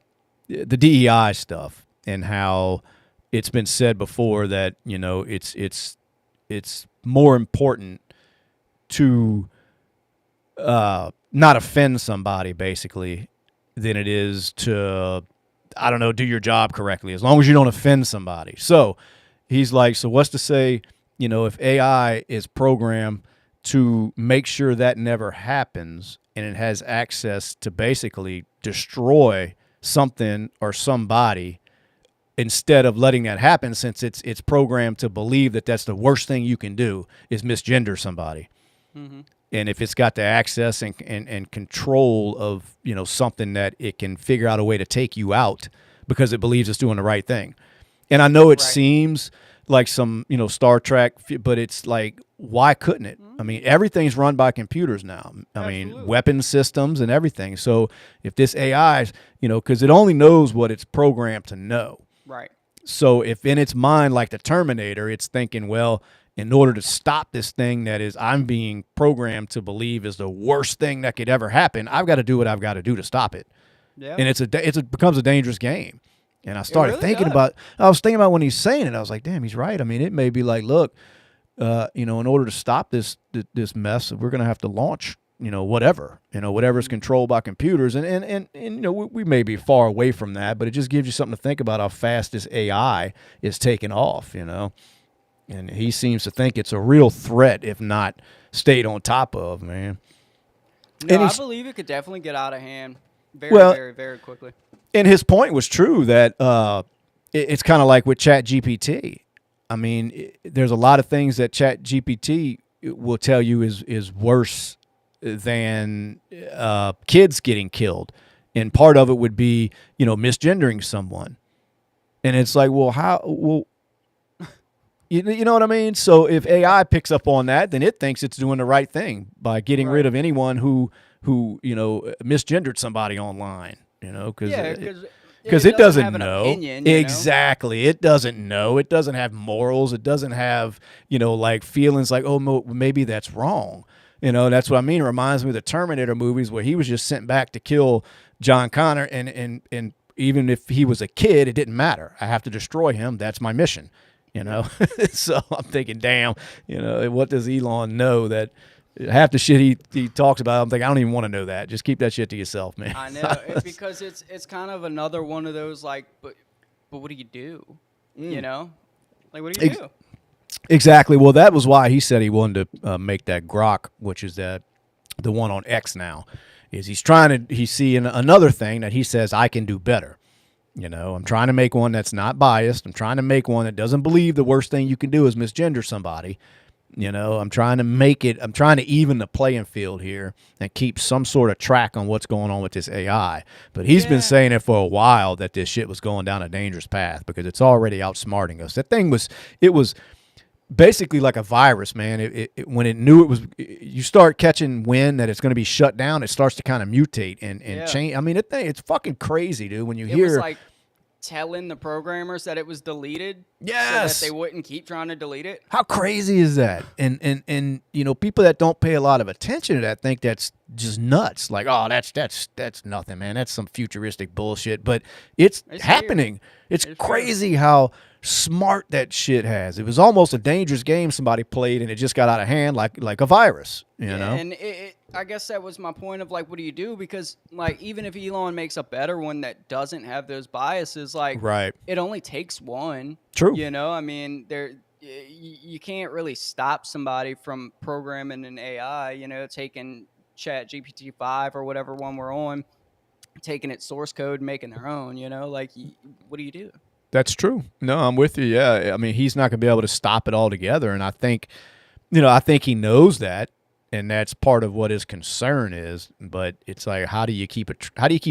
[SPEAKER 1] DEI stuff and how it's been said before that it's more important to not offend somebody basically than it is to, I don't know, do your job correctly, as long as you don't offend somebody. So he's like, so what's to say, if AI is programmed to make sure that never happens and it has access to basically destroy something or somebody instead of letting that happen, since it's programmed to believe that that's the worst thing you can do is misgender somebody.
[SPEAKER 2] Mhm.
[SPEAKER 1] And if it's got the access and control of something that it can figure out a way to take you out because it believes it's doing the right thing. And I know it
[SPEAKER 2] Right.
[SPEAKER 1] seems like some Star Trek, but it's like, why couldn't it? I mean, everything's run by computers now. I mean,
[SPEAKER 2] Absolutely.
[SPEAKER 1] weapon systems and everything. So if this AI is, because it only knows what it's programmed to know.
[SPEAKER 2] Right.
[SPEAKER 1] So if in its mind, like the Terminator, it's thinking, well, in order to stop this thing that is I'm being programmed to believe is the worst thing that could ever happen, I've got to do what I've got to do to stop it.
[SPEAKER 2] Yeah.
[SPEAKER 1] And it becomes a dangerous game. And I started
[SPEAKER 2] really
[SPEAKER 1] thinking
[SPEAKER 2] does.
[SPEAKER 1] I was thinking about when he's saying it, I was like, damn, he's right. I mean, it may be like, look, in order to stop this mess, we're going to have to launch, whatever is controlled by computers. And we may be far away from that, but it just gives you something to think about how fast this AI is taking off, And he seems to think it's a real threat if not stayed on top of, man.
[SPEAKER 2] No,
[SPEAKER 1] And
[SPEAKER 2] I
[SPEAKER 1] he's,
[SPEAKER 2] believe it could definitely get out of hand very,
[SPEAKER 1] well,
[SPEAKER 2] very, very quickly.
[SPEAKER 1] and his point was true that it's kind of like with Chat GPT. I mean, there's a lot of things that Chat GPT will tell you is worse than kids getting killed, and part of it would be misgendering someone, and it's like, well, how? Well, you know what I mean? So if AI picks up on that, then it thinks it's doing the right thing by getting rid
[SPEAKER 2] Right.
[SPEAKER 1] of anyone who misgendered somebody online. Because
[SPEAKER 2] Yeah,
[SPEAKER 1] because
[SPEAKER 2] it
[SPEAKER 1] it doesn't
[SPEAKER 2] have an
[SPEAKER 1] know.
[SPEAKER 2] opinion,
[SPEAKER 1] Exactly. It doesn't know. It doesn't have morals. It doesn't have like feelings like, oh, maybe that's wrong. That's what I mean. It reminds me of the Terminator movies where he was just sent back to kill John Connor, and even if he was a kid, it didn't matter. I have to destroy him. That's my mission. So I'm thinking, damn, what does Elon know that half the shit he talks about? I'm thinking, I don't even want to know that. Just keep that shit to yourself, man.
[SPEAKER 2] I know because it's kind of another one of those but what do you do? Like what do you do?
[SPEAKER 1] Exactly. Well, that was why he said he wanted to make that Grok, which is the one on X now. Is he's seeing another thing that he says I can do better. I'm trying to make one that's not biased. I'm trying to make one that doesn't believe the worst thing you can do is misgender somebody. I'm trying to even the playing field here and keep some sort of track on what's going on with this AI. But he's been saying it for a while that this shit was going down a dangerous path because it's already outsmarting us. It was basically like a virus, man. When it knew it was, you start catching wind that it's going to be shut down, it starts to kind of mutate and change. I mean, it's fucking crazy, dude. When you
[SPEAKER 2] It
[SPEAKER 1] hear
[SPEAKER 2] was like telling the programmers that it was deleted,
[SPEAKER 1] yes,
[SPEAKER 2] so that they wouldn't keep trying to delete it.
[SPEAKER 1] how crazy is that? And people that don't pay a lot of attention to that think that's just nuts. Like, oh, that's nothing, man. That's some futuristic bullshit. But it's happening.
[SPEAKER 2] It's
[SPEAKER 1] It's crazy how smart that shit has. It was almost a dangerous game somebody played, and it just got out of hand like a virus, you know?
[SPEAKER 2] And I guess that was my point of like, what do you do? Because like, even if Elon makes a better one that doesn't have those biases, like,
[SPEAKER 1] Right.
[SPEAKER 2] it only takes one.
[SPEAKER 1] True.
[SPEAKER 2] You know, I mean, you can't really stop somebody from programming an AI. You know, taking Chat GPT 5 or whatever one we're on, taking its source code, making their own. You know, like, what do you do?
[SPEAKER 1] That's true. No, I'm with you. Yeah. I mean, he's not going to be able to stop it altogether. And I think, I think he knows that. And that's part of what his concern is. But it's like, how do you keep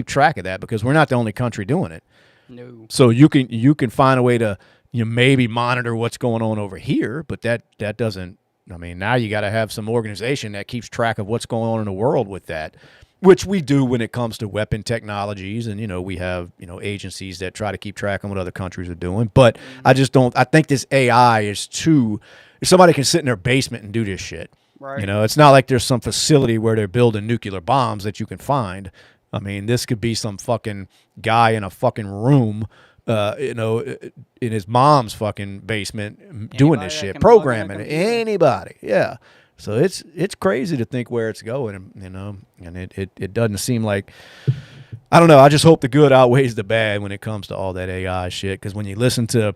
[SPEAKER 1] track of that? Because we're not the only country doing it.
[SPEAKER 2] No.
[SPEAKER 1] So you can find a way to maybe monitor what's going on over here, but that doesn't. I mean, now you got to have some organization that keeps track of what's going on in the world with that, which we do when it comes to weapon technologies, and we have agencies that try to keep track of what other countries are doing. But I just don't. I think this AI is too. Somebody can sit in their basement and do this shit.
[SPEAKER 2] Right.
[SPEAKER 1] It's not like there's some facility where they're building nuclear bombs that you can find. I mean, this could be some fucking guy in a fucking room, in his mom's fucking basement doing this shit, programming anybody. Yeah. So it's crazy to think where it's going, and it doesn't seem like, I don't know. I just hope the good outweighs the bad when it comes to all that AI shit. Because when you listen to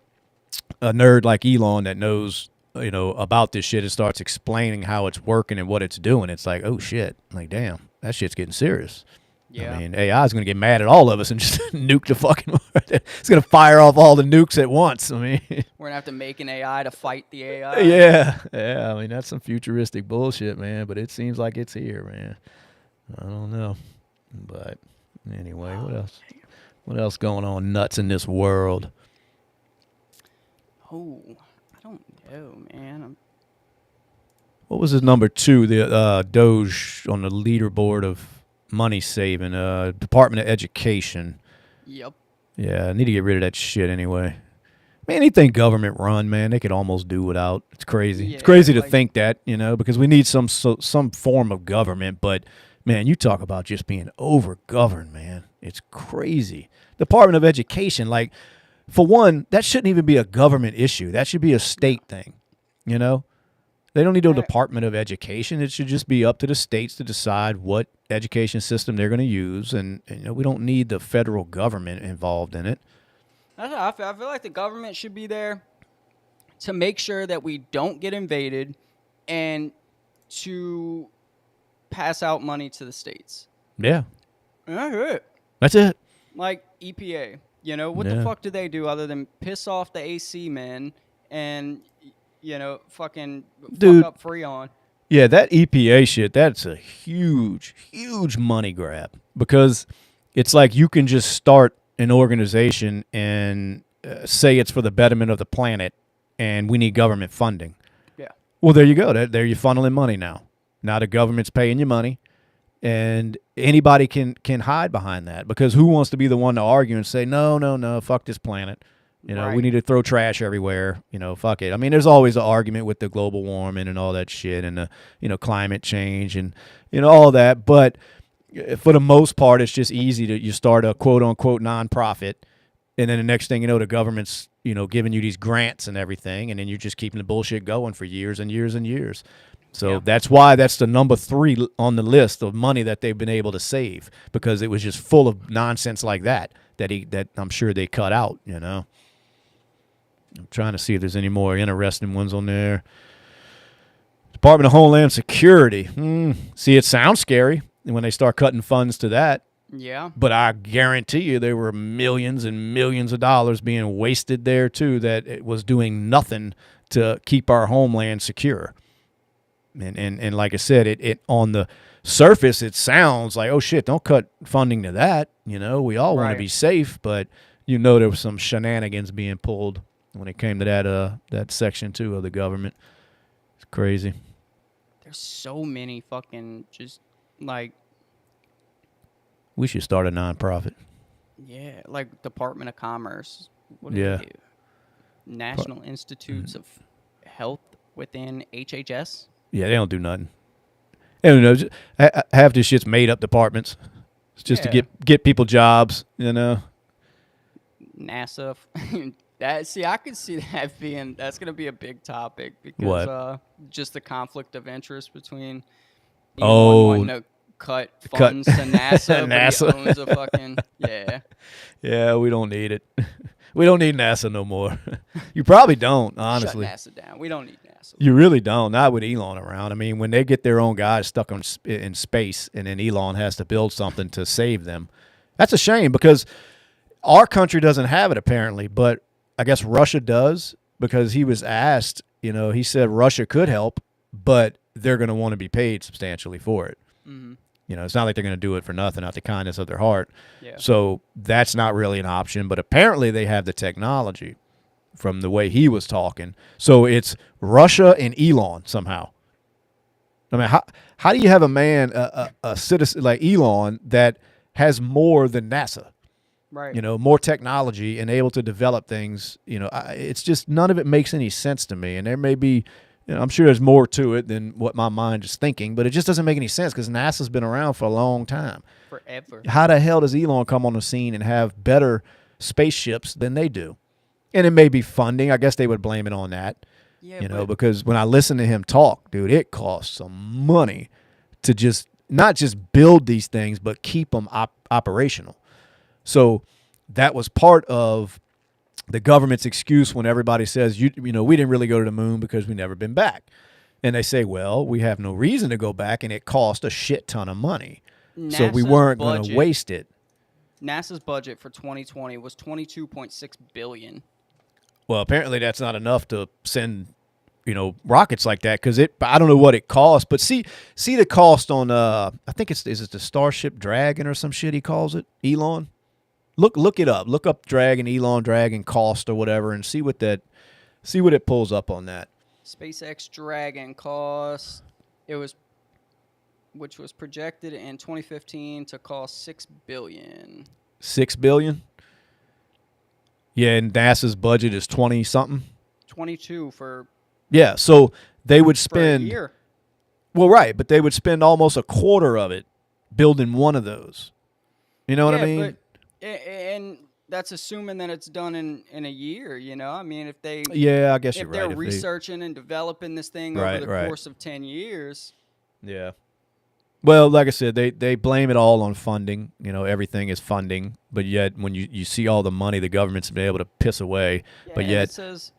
[SPEAKER 1] a nerd like Elon that knows, about this shit and starts explaining how it's working and what it's doing, it's like, oh shit, like damn, that shit's getting serious.
[SPEAKER 2] Yeah.
[SPEAKER 1] I mean, AI is going to get mad at all of us and just nuke the fucking. It's going to fire off all the nukes at once. I mean,
[SPEAKER 2] we're gonna have to make an AI to fight the AI.
[SPEAKER 1] Yeah. I mean, that's some futuristic bullshit, man. But it seems like it's here, man. I don't know, but anyway, what else? What else going on nuts in this world?
[SPEAKER 2] Oh, I don't know, man.
[SPEAKER 1] What was his number 2? The Doge on the leaderboard of money saving, Department of Education.
[SPEAKER 2] Yep.
[SPEAKER 1] Yeah, I need to get rid of that shit anyway. Man, anything government run, man, they could almost do without. It's crazy.
[SPEAKER 2] Yeah,
[SPEAKER 1] it's crazy to think that, because we need some form of government. But man, you talk about just being over governed, man. It's crazy. Department of Education, like, for one, that shouldn't even be a government issue. That should be a state thing. They don't need no Department of Education. It should just be up to the states to decide what education system they're going to use, and we don't need the federal government involved in it.
[SPEAKER 2] I feel like the government should be there to make sure that we don't get invaded and to pass out money to the states.
[SPEAKER 1] Yeah.
[SPEAKER 2] That's it.
[SPEAKER 1] That's it.
[SPEAKER 2] Like EPA. What the fuck do they do other than piss off the AC men and, fucking fuck up Freon?
[SPEAKER 1] Yeah, that EPA shit, that's a huge, huge money grab, because it's like you can just start an organization and say it's for the betterment of the planet and we need government funding.
[SPEAKER 2] Yeah.
[SPEAKER 1] Well, there you go. There you're funneling money now. Now the government's paying you money, and anybody can hide behind that, because who wants to be the one to argue and say, no, fuck this planet.
[SPEAKER 2] Right.
[SPEAKER 1] We need to throw trash everywhere. Fuck it. I mean, there's always an argument with the global warming and all that shit, and the, climate change and, all that. But for the most part, it's just easy you start a quote unquote nonprofit, and then the next thing you know, the government's, giving you these grants and everything, and then you're just keeping the bullshit going for years and years and years. So that's why that's the number 3 on the list of money that they've been able to save, because it was just full of nonsense like that I'm sure they cut out, I'm trying to see if there's any more interesting ones on there. Department of Homeland Security. See, it sounds scary when they start cutting funds to that.
[SPEAKER 2] Yeah.
[SPEAKER 1] But I guarantee you there were millions and millions of dollars being wasted there, too, that it was doing nothing to keep our homeland secure. And like I said, it on the surface, it sounds like, oh, shit, don't cut funding to that. We all want to be safe, but there was some shenanigans being pulled when it came to that section 2 of the government. It's crazy.
[SPEAKER 2] There's so many fucking just like.
[SPEAKER 1] We should start a nonprofit.
[SPEAKER 2] Yeah, like Department of Commerce. What do they do? National Institutes of Health within HHS.
[SPEAKER 1] Yeah, they don't do nothing. They don't know. Half this shit's made up departments. It's just to get people jobs,
[SPEAKER 2] NASA, I could see that that's going to be a big topic because
[SPEAKER 1] What?
[SPEAKER 2] just the conflict of interest between Elon
[SPEAKER 1] Oh,
[SPEAKER 2] wanting to cut
[SPEAKER 1] cut
[SPEAKER 2] funds to NASA, but he
[SPEAKER 1] NASA.
[SPEAKER 2] owns a fucking yeah.
[SPEAKER 1] Yeah, we don't need it. We don't need NASA no more. You probably don't,
[SPEAKER 2] Shut
[SPEAKER 1] honestly.
[SPEAKER 2] NASA down. We don't need NASA.
[SPEAKER 1] You really don't. Not with Elon around. I mean, when they get their own guys stuck in space, and then Elon has to build something to save them, that's a shame because our country doesn't have it apparently, but I guess Russia does because he was asked. He said Russia could help, but they're going to want to be paid substantially for it.
[SPEAKER 2] Mm-hmm.
[SPEAKER 1] It's not like they're going to do it for nothing out the kindness of their heart.
[SPEAKER 2] Yeah.
[SPEAKER 1] So that's not really an option, but apparently they have the technology from the way he was talking. So it's Russia and Elon somehow. I mean, how do you have a man, a citizen like Elon that has more than NASA?
[SPEAKER 2] Right.
[SPEAKER 1] More technology and able to develop things. It's just none of it makes any sense to me. And there may be, I'm sure there's more to it than what my mind is thinking, but it just doesn't make any sense because NASA's been around for a long time.
[SPEAKER 2] Forever.
[SPEAKER 1] How the hell does Elon come on the scene and have better spaceships than they do? And it may be funding. I guess they would blame it on that.
[SPEAKER 2] Yeah,
[SPEAKER 1] Because when I listen to him talk, dude, it costs some money to just not just build these things, but keep them operational. So that was part of the government's excuse when everybody says, we didn't really go to the moon because we never been back. And they say, well, we have no reason to go back, and it cost a shit ton of money. So we weren't going to waste it.
[SPEAKER 2] NASA's budget for 2020 was $22.6 billion.
[SPEAKER 1] Well, apparently that's not enough to send, rockets like that because I don't know what it costs, but see the cost on I think is it the Starship Dragon or some shit he calls it, Elon. Look it up. Look up Dragon, Elon Dragon cost or whatever, and see what it pulls up on that.
[SPEAKER 2] SpaceX Dragon cost which was projected in 2015 to cost $6 billion.
[SPEAKER 1] $6 billion. Yeah, and NASA's budget is 20 something.
[SPEAKER 2] 22 for.
[SPEAKER 1] Yeah, so they would spend.
[SPEAKER 2] For a year.
[SPEAKER 1] Well, right, but they would spend almost a quarter of it building one of those. You know what I mean?
[SPEAKER 2] And that's assuming that it's done in a year, I mean, if they
[SPEAKER 1] I guess you're right.
[SPEAKER 2] If they're researching and developing this thing over the course of 10 years.
[SPEAKER 1] Yeah. Well, like I said, they blame it all on funding. Everything is funding, but yet when you see all the money the government's been able to piss away, but yet
[SPEAKER 2] it says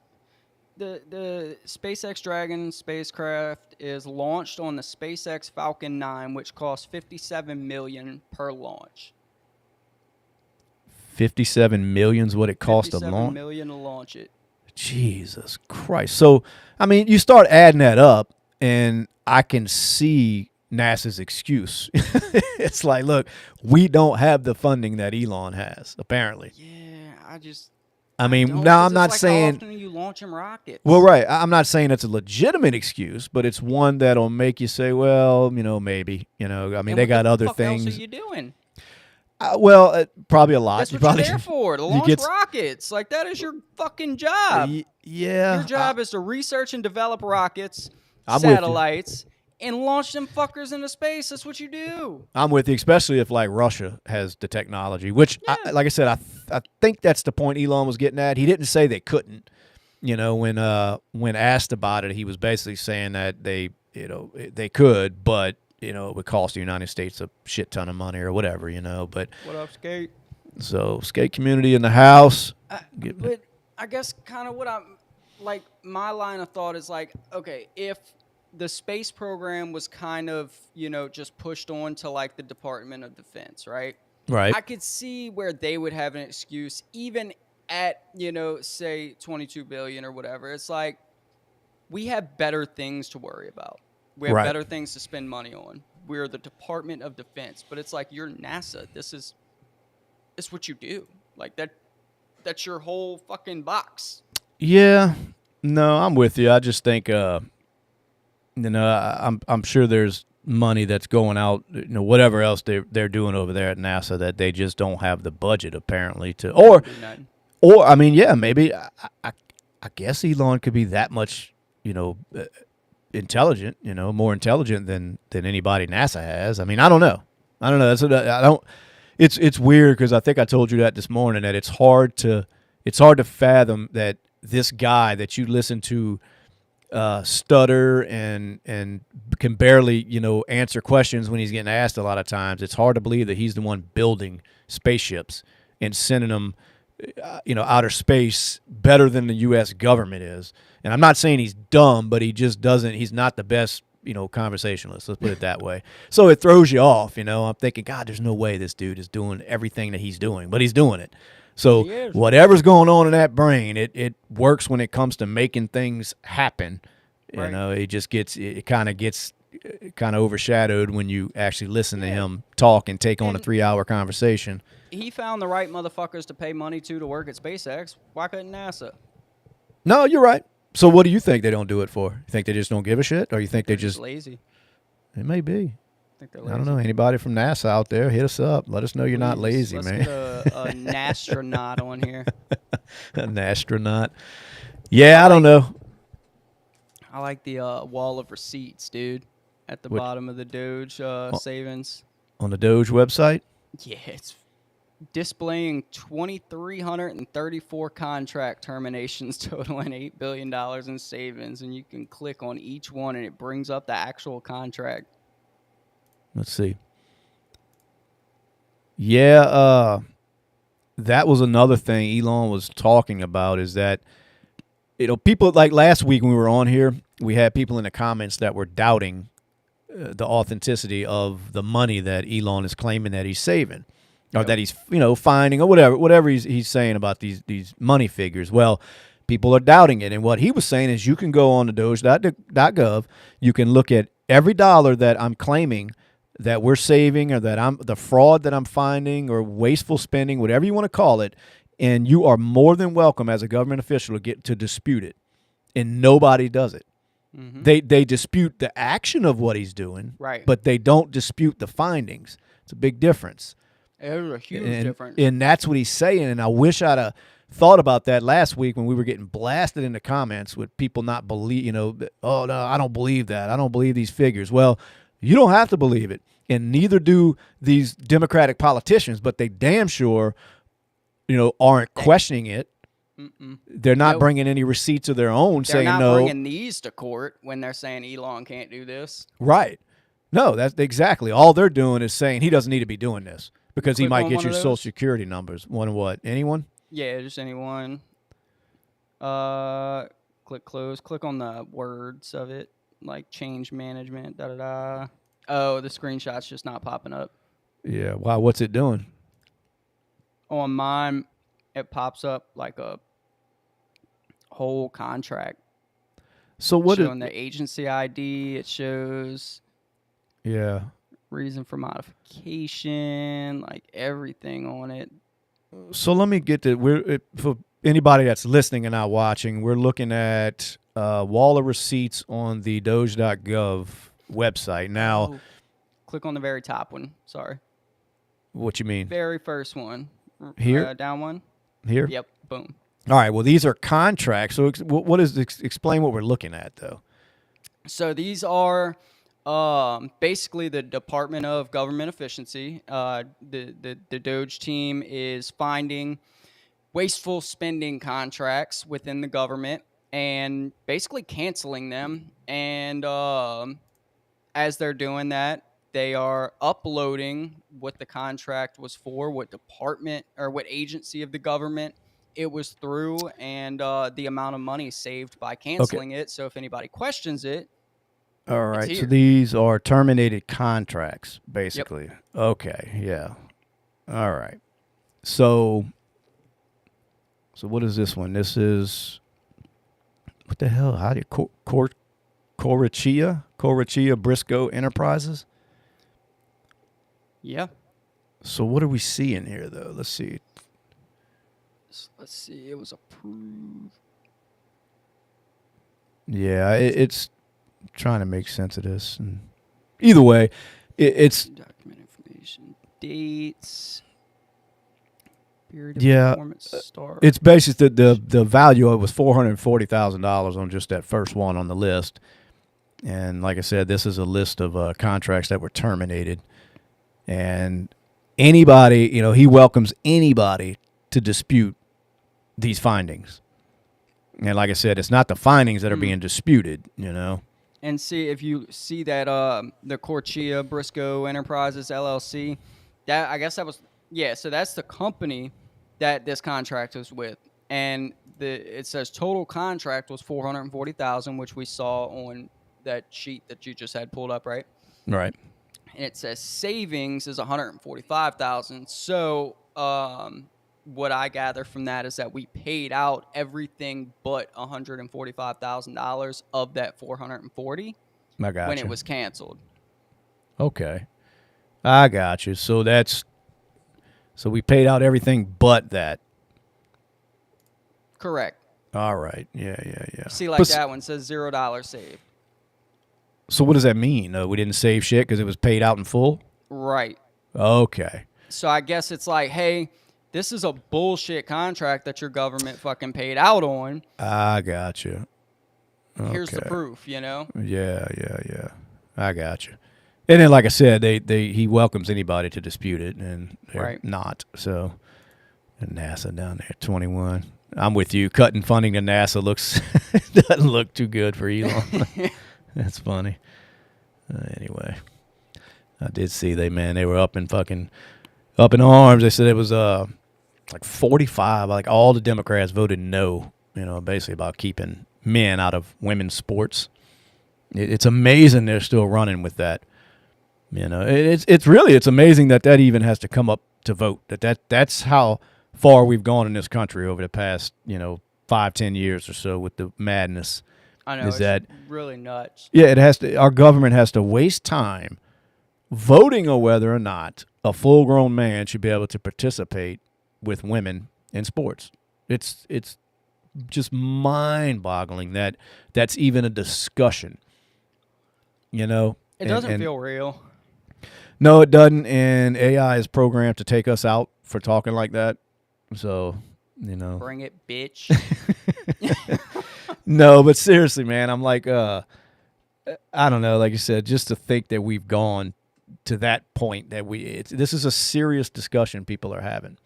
[SPEAKER 2] the SpaceX Dragon spacecraft is launched on the SpaceX Falcon 9, which costs $57 million per launch.
[SPEAKER 1] 57 million is what it cost to launch.
[SPEAKER 2] 57 million to launch it.
[SPEAKER 1] Jesus Christ! So I mean, you start adding that up, and I can see NASA's excuse. It's like, look, we don't have the funding that Elon has. Apparently.
[SPEAKER 2] Yeah,
[SPEAKER 1] I mean, now I'm not saying.
[SPEAKER 2] How often are you launching rockets?
[SPEAKER 1] Well, right. I'm not saying it's a legitimate excuse, but it's one that'll make you say, well, maybe. I mean, they got other things.
[SPEAKER 2] What else are you doing?
[SPEAKER 1] Probably a lot.
[SPEAKER 2] That's what you're there for, to launch rockets. Like, that is your fucking job.
[SPEAKER 1] Yeah.
[SPEAKER 2] Your job is to research and develop rockets,
[SPEAKER 1] I'm
[SPEAKER 2] satellites, and launch them fuckers into space. That's what you do.
[SPEAKER 1] I'm with you, especially if, like, Russia has the technology, which, like I said, I think that's the point Elon was getting at. He didn't say they couldn't. When asked about it, he was basically saying that they could, but it would cost the United States a shit ton of money or whatever, But
[SPEAKER 2] what up, Skate?
[SPEAKER 1] So, skate community in the house.
[SPEAKER 2] But I guess kind of what I'm like, my line of thought is like, okay, if the space program was kind of, just pushed on to like the Department of Defense, right?
[SPEAKER 1] Right.
[SPEAKER 2] I could see where they would have an excuse, even at, say 22 billion or whatever. It's like, we have better things to worry about. We have better things to spend money on. We're the Department of Defense, but it's like, you're NASA. It's what you do. Like that's your whole fucking box.
[SPEAKER 1] Yeah. No, I'm with you. I just think, I'm sure there's money that's going out, whatever else they're doing over there at NASA that they just don't have the budget apparently to, or I mean, yeah, maybe I guess Elon could be that much, intelligent, more intelligent than anybody NASA has. I mean, I don't know. That's what I don't. It's weird because I think I told you that this morning that it's hard to it's hard to fathom that this guy that you listen to stutter and can barely, answer questions when he's getting asked a lot of times. It's hard to believe that he's the one building spaceships and sending them, outer space better than the U.S. government is. And I'm not saying he's dumb, but he just doesn't. He's not the best, conversationalist. Let's put it that way. So it throws you off. I'm thinking, God, there's no way this dude is doing everything that he's doing, but he's doing it. So whatever's going on in that brain, it works when it comes to making things happen.
[SPEAKER 2] Right.
[SPEAKER 1] It kind of gets overshadowed when you actually listen to him talk and take on a 3-hour conversation.
[SPEAKER 2] He found the right motherfuckers to pay money to work at SpaceX. Why couldn't NASA?
[SPEAKER 1] No, you're right. So what do you think they don't do it for? You think they just don't give a shit, or you think
[SPEAKER 2] They're
[SPEAKER 1] they just
[SPEAKER 2] lazy?
[SPEAKER 1] It may be.
[SPEAKER 2] I think they're lazy.
[SPEAKER 1] I don't know. Anybody from NASA out there, hit us up. Let us know you're not lazy,
[SPEAKER 2] Let's
[SPEAKER 1] man.
[SPEAKER 2] get an astronaut on here.
[SPEAKER 1] An astronaut. Yeah, I don't know.
[SPEAKER 2] I like the wall of receipts, dude, at the bottom of the Doge savings.
[SPEAKER 1] On the Doge website?
[SPEAKER 2] Yeah, it's displaying 2,334 contract terminations totaling $8 billion in savings, and you can click on each one, and it brings up the actual contract.
[SPEAKER 1] Let's see. Yeah, that was another thing Elon was talking about, is that, people, like last week when we were on here, we had people in the comments that were doubting the authenticity of the money that Elon is claiming that he's saving, or that he's, finding, or whatever he's saying about these money figures. Well, people are doubting it. And what he was saying is, you can go on to Doge.gov, you can look at every dollar that I'm claiming that we're saving, or that the fraud that I'm finding, or wasteful spending, whatever you want to call it, and you are more than welcome as a government official to get to dispute it. And nobody does it. Mm-hmm. They dispute the action of what he's doing,
[SPEAKER 2] right?
[SPEAKER 1] But they don't dispute the findings. It's a big difference.
[SPEAKER 2] There's a huge difference.
[SPEAKER 1] And that's what he's saying. And I wish I'd have thought about that last week when we were getting blasted in the comments with people not believe, oh, no, I don't believe that. I don't believe these figures. Well, you don't have to believe it. And neither do these Democratic politicians, but they damn sure, aren't questioning it. Mm-mm. They're not bringing any receipts of their own saying no.
[SPEAKER 2] They're not bringing these to court when they're saying Elon can't do this.
[SPEAKER 1] Right. No, that's exactly. All they're doing is saying he doesn't need to be doing this because he might get your Social Security numbers. One what? Anyone?
[SPEAKER 2] Yeah, just anyone. Click close. Click on the words of it, like change management, da-da-da. Oh, the screenshot's just not popping up.
[SPEAKER 1] Yeah. Wow, what's it doing?
[SPEAKER 2] On mine, it pops up like a whole contract.
[SPEAKER 1] So what is
[SPEAKER 2] showing the agency ID? It shows reason for modification, like everything on it.
[SPEAKER 1] So let me get to for anybody that's listening and not watching, we're looking at wall of receipts on the Doge.gov website. Now,
[SPEAKER 2] click on the very top one. Sorry.
[SPEAKER 1] What you mean?
[SPEAKER 2] Very first one.
[SPEAKER 1] Here?
[SPEAKER 2] Down one.
[SPEAKER 1] Here?
[SPEAKER 2] Yep. Boom.
[SPEAKER 1] All right. Well, these are contracts. So what is explain what we're looking at, though?
[SPEAKER 2] So these are basically the Department of Government Efficiency. The Doge team is finding wasteful spending contracts within the government and basically canceling them. And as they're doing that, they are uploading what the contract was for, what department or what agency of the government it was through, and the amount of money saved by canceling it. So if anybody questions it,
[SPEAKER 1] all right. So these are terminated contracts, basically. Yep. Okay. Yeah. All right. So what is this one? This is what the hell? How do you Corachia Briscoe Enterprises?
[SPEAKER 2] Yeah.
[SPEAKER 1] So what are we seeing here, though? Let's see.
[SPEAKER 2] It was approved.
[SPEAKER 1] Yeah, it's trying to make sense of this. And either way, it's
[SPEAKER 2] document information, dates, period
[SPEAKER 1] of
[SPEAKER 2] performance start.
[SPEAKER 1] It's basically the value of it was $440,000 on just that first one on the list. And like I said, this is a list of contracts that were terminated. And anybody, he welcomes anybody to dispute these findings. And like I said, it's not the findings that are being disputed, you know.
[SPEAKER 2] And see if you see that the Corchia Briscoe Enterprises LLC, that I guess that was so that's the company that this contract was with, and it says total contract was 440,000, which we saw on that sheet that you just had pulled up, right?
[SPEAKER 1] Right.
[SPEAKER 2] And it says savings is 145,000. So what I gather from that is that we paid out everything but $145,000 of that 440
[SPEAKER 1] I got
[SPEAKER 2] when
[SPEAKER 1] you.
[SPEAKER 2] it was canceled.
[SPEAKER 1] Okay. I got you. So we paid out everything but that.
[SPEAKER 2] Correct.
[SPEAKER 1] All right. Yeah.
[SPEAKER 2] See, like that one says $0 saved.
[SPEAKER 1] So what does that mean? We didn't save shit because it was paid out in full?
[SPEAKER 2] Right.
[SPEAKER 1] Okay.
[SPEAKER 2] So I guess it's like, hey, this is a bullshit contract that your government fucking paid out on.
[SPEAKER 1] I got you. Okay.
[SPEAKER 2] Here's the proof, you know?
[SPEAKER 1] Yeah. I got you. And then, like I said, he welcomes anybody to dispute it, and they're not. So, and NASA down there, 21. I'm with you. Cutting funding to NASA doesn't look too good for Elon. That's funny. Anyway, I did see they were up in arms. They said it was like 45. Like all the Democrats voted no. You know, basically about keeping men out of women's sports. It's amazing they're still running with that. You know, it's amazing that even has to come up to vote. That's how far we've gone in this country over the past 5-10 years or so with the madness.
[SPEAKER 2] I know, it's really nuts.
[SPEAKER 1] Yeah, our government has to waste time voting on whether or not a full-grown man should be able to participate with women in sports. It's just mind-boggling that that's even a discussion. You know,
[SPEAKER 2] it doesn't feel real.
[SPEAKER 1] No, it doesn't. And AI is programmed to take us out for talking like that. So,
[SPEAKER 2] bring it, bitch.
[SPEAKER 1] No, but seriously, man, I'm like, I don't know. Like you said, just to think that we've gone to that point that this is a serious discussion people are having.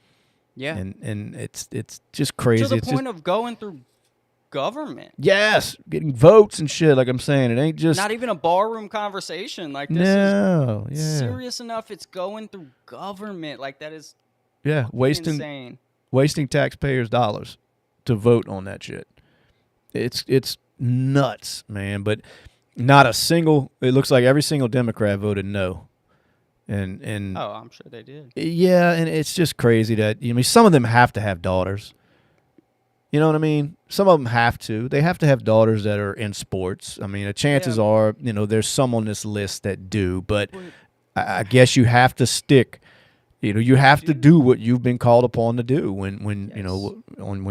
[SPEAKER 2] Yeah,
[SPEAKER 1] and it's just crazy.
[SPEAKER 2] To the point of going through government.
[SPEAKER 1] Yes, getting votes and shit. Like I'm saying, it ain't just
[SPEAKER 2] not even a barroom conversation. Like this is serious enough. It's going through government. Like that is
[SPEAKER 1] wasting taxpayers' dollars to vote on that shit. It's nuts, man. But not a single. It looks like every single Democrat voted no. And
[SPEAKER 2] I'm sure they did.
[SPEAKER 1] Yeah, and it's just crazy that some of them have to have daughters. You know what I mean? Some of them have to. They have to have daughters that are in sports. I mean, the chances are, there's some on this list that do, but I guess you have to stick. You have to do what you've been called upon to do when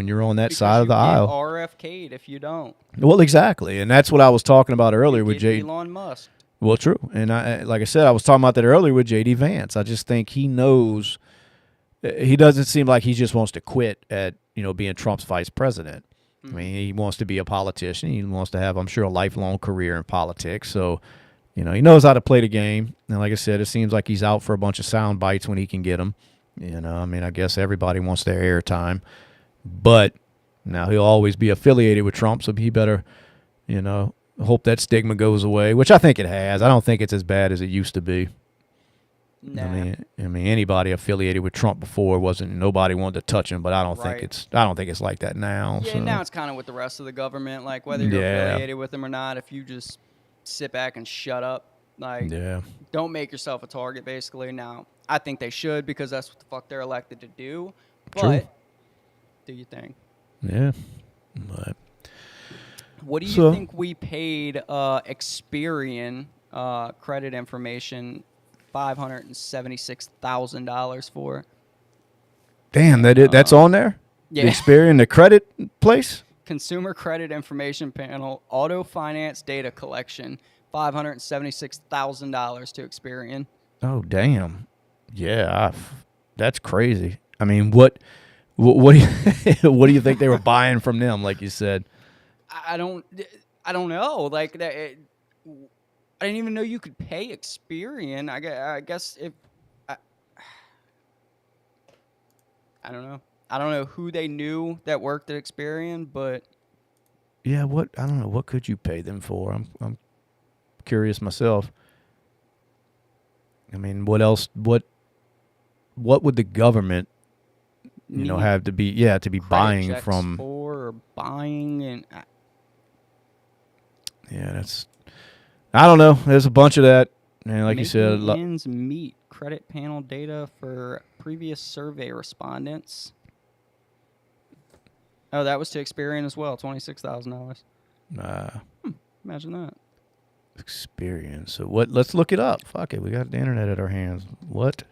[SPEAKER 1] you're on that side of the aisle.
[SPEAKER 2] RFK'd if you don't.
[SPEAKER 1] Well, exactly, and that's what I was talking about earlier with
[SPEAKER 2] Elon Musk.
[SPEAKER 1] Well, true, and like I said, I was talking about that earlier with J.D. Vance. I just think he knows. He doesn't seem like he just wants to quit at being Trump's vice president. I mean, he wants to be a politician. He wants to have, I'm sure, a lifelong career in politics. So. He knows how to play the game. And like I said, it seems like he's out for a bunch of sound bites when he can get them. I mean, I guess everybody wants their airtime. But now he'll always be affiliated with Trump, so he better, hope that stigma goes away, which I think it has. I don't think it's as bad as it used to be.
[SPEAKER 2] Nah.
[SPEAKER 1] I mean, anybody affiliated with Trump before nobody wanted to touch him, but I don't think it's like that now.
[SPEAKER 2] Yeah,
[SPEAKER 1] so.
[SPEAKER 2] Now it's kind of with the rest of the government, like whether you're affiliated with them or not, if you just sit back and shut up. Like, don't make yourself a target, basically. Now, I think they should because that's what the fuck they're elected to do. But do you think?
[SPEAKER 1] Yeah. But
[SPEAKER 2] what do you think we paid Experian credit information $576,000 for?
[SPEAKER 1] Damn, that's on there?
[SPEAKER 2] Yeah.
[SPEAKER 1] The Experian, the credit place?
[SPEAKER 2] Consumer Credit Information Panel, Auto Finance Data Collection, $576,000 to Experian.
[SPEAKER 1] Oh, damn. Yeah, that's crazy. I mean, what do you what do you think they were buying from them? Like you said,
[SPEAKER 2] I don't know. Like that, I didn't even know you could pay Experian. I guess if I don't know. I don't know who they knew that worked at Experian, but
[SPEAKER 1] Yeah, I don't know, what could you pay them for? I'm curious myself. I mean, what else? What would the government,
[SPEAKER 2] need
[SPEAKER 1] have to be? Yeah, to be
[SPEAKER 2] credit
[SPEAKER 1] buying
[SPEAKER 2] checks
[SPEAKER 1] from.
[SPEAKER 2] for or buying and
[SPEAKER 1] Yeah, that's. I don't know. There's a bunch of that, and like you said,
[SPEAKER 2] making ends meet. Credit panel data for previous survey respondents. Oh, that was to Experian as well. $26,000. Imagine that.
[SPEAKER 1] Experience. So what? Let's look it up. Fuck it, we got the internet at our hands. What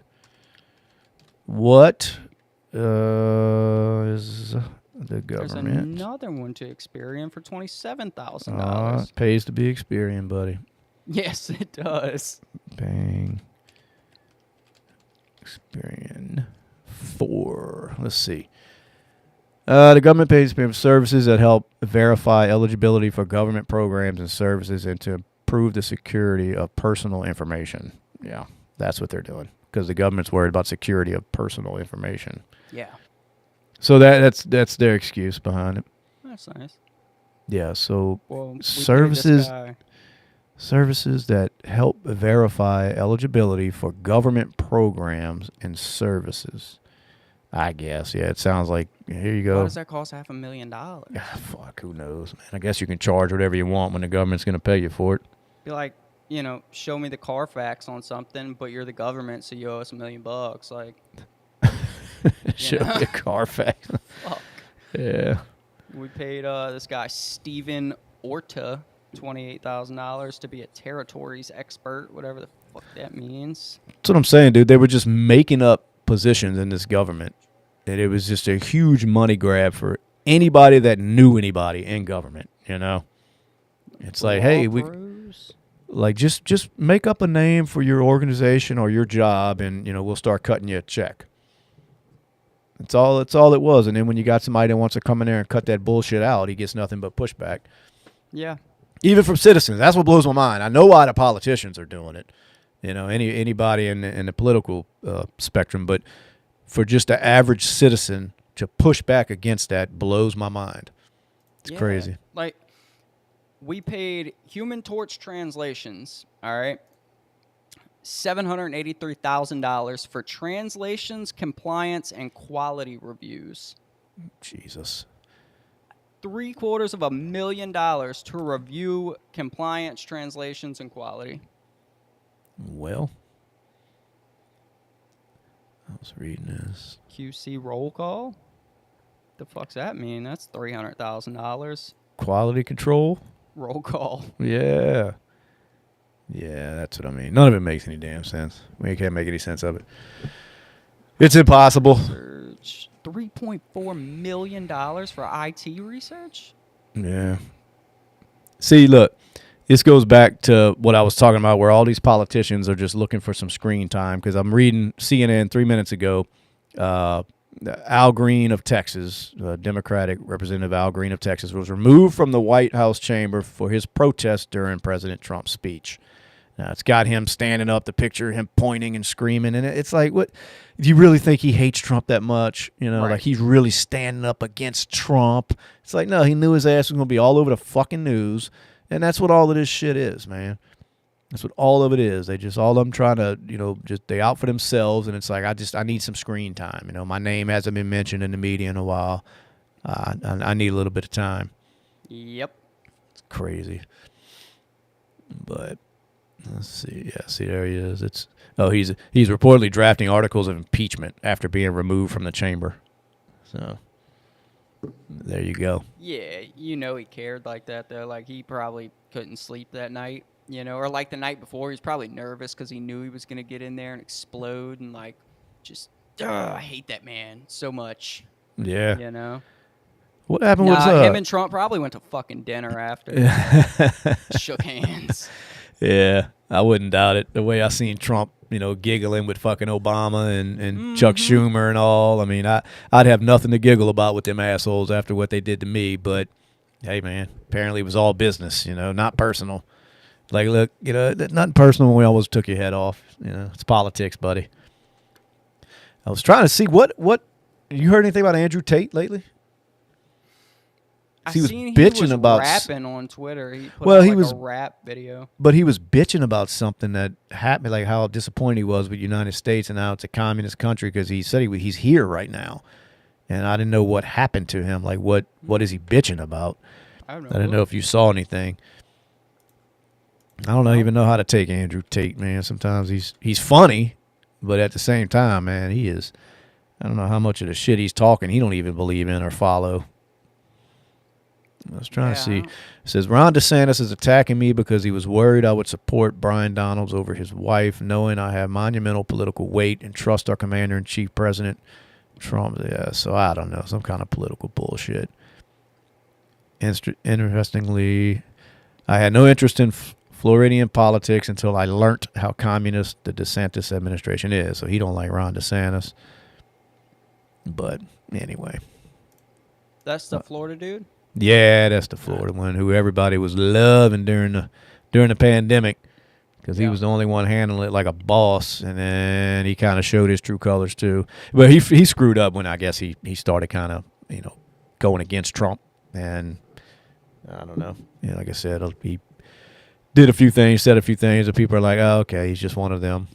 [SPEAKER 1] is the
[SPEAKER 2] There's
[SPEAKER 1] government?
[SPEAKER 2] another one to Experian for $27,000.
[SPEAKER 1] Pays to be Experian, buddy.
[SPEAKER 2] Yes, it does.
[SPEAKER 1] Bang. Experian 4. Let's see. The government pays for services that help verify eligibility for government programs and services and to improve the security of personal information. Yeah, that's what they're doing because the government's worried about security of personal information.
[SPEAKER 2] Yeah.
[SPEAKER 1] So that's their excuse behind it.
[SPEAKER 2] That's nice.
[SPEAKER 1] Yeah, so
[SPEAKER 2] Well, we paid
[SPEAKER 1] services
[SPEAKER 2] this guy.
[SPEAKER 1] services that help verify eligibility for government programs and services. I guess. Yeah, it sounds like, here you go.
[SPEAKER 2] Why does that cost $500,000?
[SPEAKER 1] Fuck, who knows, man. I guess you can charge whatever you want when the government's going to pay you for it.
[SPEAKER 2] Be like, show me the Carfax on something, but you're the government, so you owe us $1 million. Like,
[SPEAKER 1] Show me a Carfax.
[SPEAKER 2] fuck.
[SPEAKER 1] Yeah.
[SPEAKER 2] We paid this guy Steven Orta $28,000 to be a territories expert, whatever the fuck that means.
[SPEAKER 1] That's what I'm saying, dude. They were just making up positions in this government. And it was just a huge money grab for anybody that knew anybody in government, It's like, hey, just make up a name for your organization or your job and, we'll start cutting you a check. That's all it was. And then when you got somebody that wants to come in there and cut that bullshit out, he gets nothing but pushback.
[SPEAKER 2] Yeah.
[SPEAKER 1] Even from citizens. That's what blows my mind. I know why the politicians are doing it. Anybody in the political spectrum, but for just the average citizen to push back against that blows my mind. It's crazy.
[SPEAKER 2] Like, we paid Human Torch Translations, all right, $783,000 for translations, compliance, and quality reviews.
[SPEAKER 1] Jesus.
[SPEAKER 2] $750,000 to review compliance, translations, and quality.
[SPEAKER 1] Well, I was reading this.
[SPEAKER 2] QC roll call? The fuck's that mean? That's $300,000.
[SPEAKER 1] Quality control?
[SPEAKER 2] Roll call.
[SPEAKER 1] Yeah. Yeah, that's what I mean. None of it makes any damn sense. We can't make any sense of it. It's impossible.
[SPEAKER 2] Research. $3.4 million for IT research?
[SPEAKER 1] Yeah. See, look, this goes back to what I was talking about where all these politicians are just looking for some screen time because I'm reading CNN 3 minutes ago. Al Green of Texas, Democratic Representative Al Green of Texas, was removed from the White House chamber for his protest during President Trump's speech. Now, it's got him standing up, the picture, him pointing and screaming, and it's like, what? Do you really think he hates Trump that much?
[SPEAKER 2] Right.
[SPEAKER 1] Like he's really standing up against Trump. It's like, no, he knew his ass was going to be all over the fucking news, and that's what all of this shit is, man. That's what all of it is. They just, all of them trying to, just they out for themselves, and it's like, I need some screen time. My name hasn't been mentioned in the media in a while. I need a little bit of time.
[SPEAKER 2] Yep.
[SPEAKER 1] It's crazy. But let's see. Yeah, see, there he is. He's reportedly drafting articles of impeachment after being removed from the chamber. So there you go.
[SPEAKER 2] Yeah, he cared like that, though. Like, he probably couldn't sleep that night, or like the night before, he was probably nervous because he knew he was going to get in there and explode and, like, just, I hate that man so much.
[SPEAKER 1] Yeah. What happened with
[SPEAKER 2] him and Trump probably went to fucking dinner after. Shook hands.
[SPEAKER 1] Yeah, I wouldn't doubt it. The way I seen Trump, giggling with fucking Obama and Chuck Schumer and all. I mean, I'd have nothing to giggle about with them assholes after what they did to me. But, hey, man, apparently it was all business, not personal. Like, look, nothing personal when we almost took your head off. It's politics, buddy. I was trying to see what You heard anything about Andrew Tate lately?
[SPEAKER 2] I
[SPEAKER 1] He was
[SPEAKER 2] seen
[SPEAKER 1] bitching
[SPEAKER 2] he was
[SPEAKER 1] about
[SPEAKER 2] rapping on Twitter. He put
[SPEAKER 1] Well,
[SPEAKER 2] out
[SPEAKER 1] he
[SPEAKER 2] like
[SPEAKER 1] was-
[SPEAKER 2] a rap video.
[SPEAKER 1] But he was bitching about something that happened, like how disappointed he was with the United States and now it's a communist country because he said he's here right now. And I didn't know what happened to him. Like, what is he bitching about?
[SPEAKER 2] I don't know.
[SPEAKER 1] I didn't know if you saw anything. I don't even know how to take Andrew Tate, man. Sometimes he's funny, but at the same time, man, he is. I don't know how much of the shit he's talking he don't even believe in or follow. I was trying to see. It says, Ron DeSantis is attacking me because he was worried I would support Brian Donalds over his wife, knowing I have monumental political weight and trust our commander-in-chief, President Trump. Yeah, so I don't know. Some kind of political bullshit. Interestingly, I had no interest in Floridian politics until I learnt how communist the DeSantis administration is. So he don't like Ron DeSantis. But anyway.
[SPEAKER 2] That's the Florida dude?
[SPEAKER 1] Yeah, that's the Florida one who everybody was loving during the pandemic because he was the only one handling it like a boss, and then he kind of showed his true colors too. But he screwed up when I guess he started kind of going against Trump, and I don't know. Yeah, like I said, he did a few things, said a few things, and people are like, "Oh, okay, he's just one of them."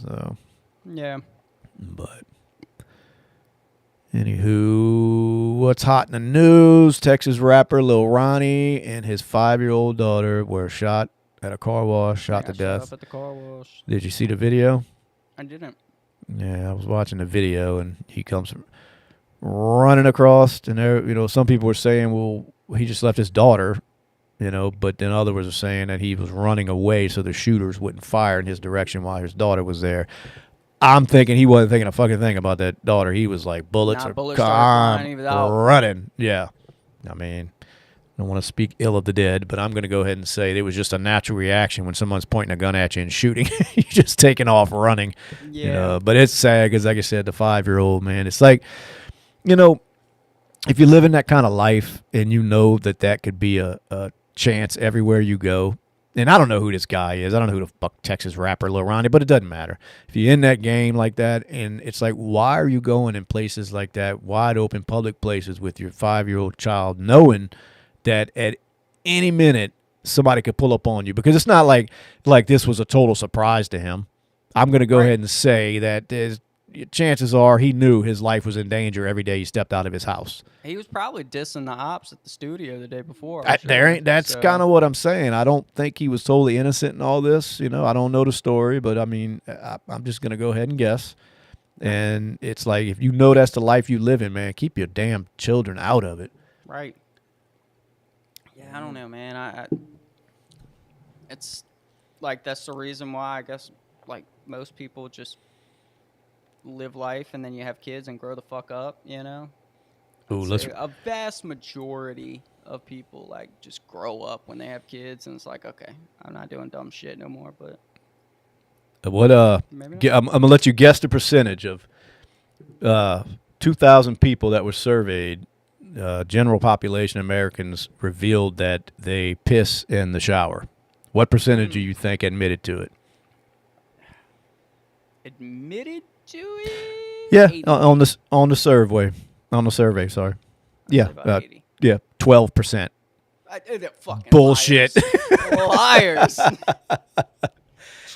[SPEAKER 1] So
[SPEAKER 2] yeah,
[SPEAKER 1] but. Anywho, what's hot in the news? Texas rapper Lil Ronnie and his 5-year-old daughter were shot at a car wash, shot to death.
[SPEAKER 2] Up at the car wash.
[SPEAKER 1] Did you see the video?
[SPEAKER 2] I didn't.
[SPEAKER 1] Yeah, I was watching the video, and he comes running across, and there, some people were saying, well, he just left his daughter, but then others were saying that he was running away so the shooters wouldn't fire in his direction while his daughter was there. I'm thinking he wasn't thinking a fucking thing about that daughter. He was like, bullets are running. Yeah. I mean, I don't want to speak ill of the dead, but I'm going to go ahead and say it was just a natural reaction when someone's pointing a gun at you and shooting. You're just taking off running.
[SPEAKER 2] Yeah.
[SPEAKER 1] But it's sad because, like I said, the 5-year-old, man, it's like, if you live in that kind of life and you know that could be a chance everywhere you go, and I don't know who this guy is. I don't know who the fuck Texas rapper Lil Ronnie, but it doesn't matter. If you're in that game like that, and it's like, why are you going in places like that, wide open public places with your 5-year-old child, knowing that at any minute somebody could pull up on you? Because it's not like this was a total surprise to him. I'm going to go ahead and say that chances are he knew his life was in danger every day he stepped out of his house.
[SPEAKER 2] He was probably dissing the ops at the studio the day before.
[SPEAKER 1] That's kind of what I'm saying. I don't think he was totally innocent in all this. I don't know the story, but I mean, I'm just going to go ahead and guess. And it's like, if you know that's the life you live in, man, keep your damn children out of it.
[SPEAKER 2] Right. Yeah, I don't know, man. I it's like, that's the reason why I guess like most people just live life and then you have kids and grow the fuck up,
[SPEAKER 1] Ooh,
[SPEAKER 2] a vast majority of people like just grow up when they have kids, and it's like, okay, I'm not doing dumb shit no more. But
[SPEAKER 1] what I'm gonna let you guess the percentage of 2,000 people that were surveyed. General population Americans revealed that they piss in the shower. What percentage do you think admitted to it?
[SPEAKER 2] Admitted to it?
[SPEAKER 1] Yeah, on the survey. On the survey, sorry. Yeah, 12%.
[SPEAKER 2] Fucking
[SPEAKER 1] bullshit.
[SPEAKER 2] Liars.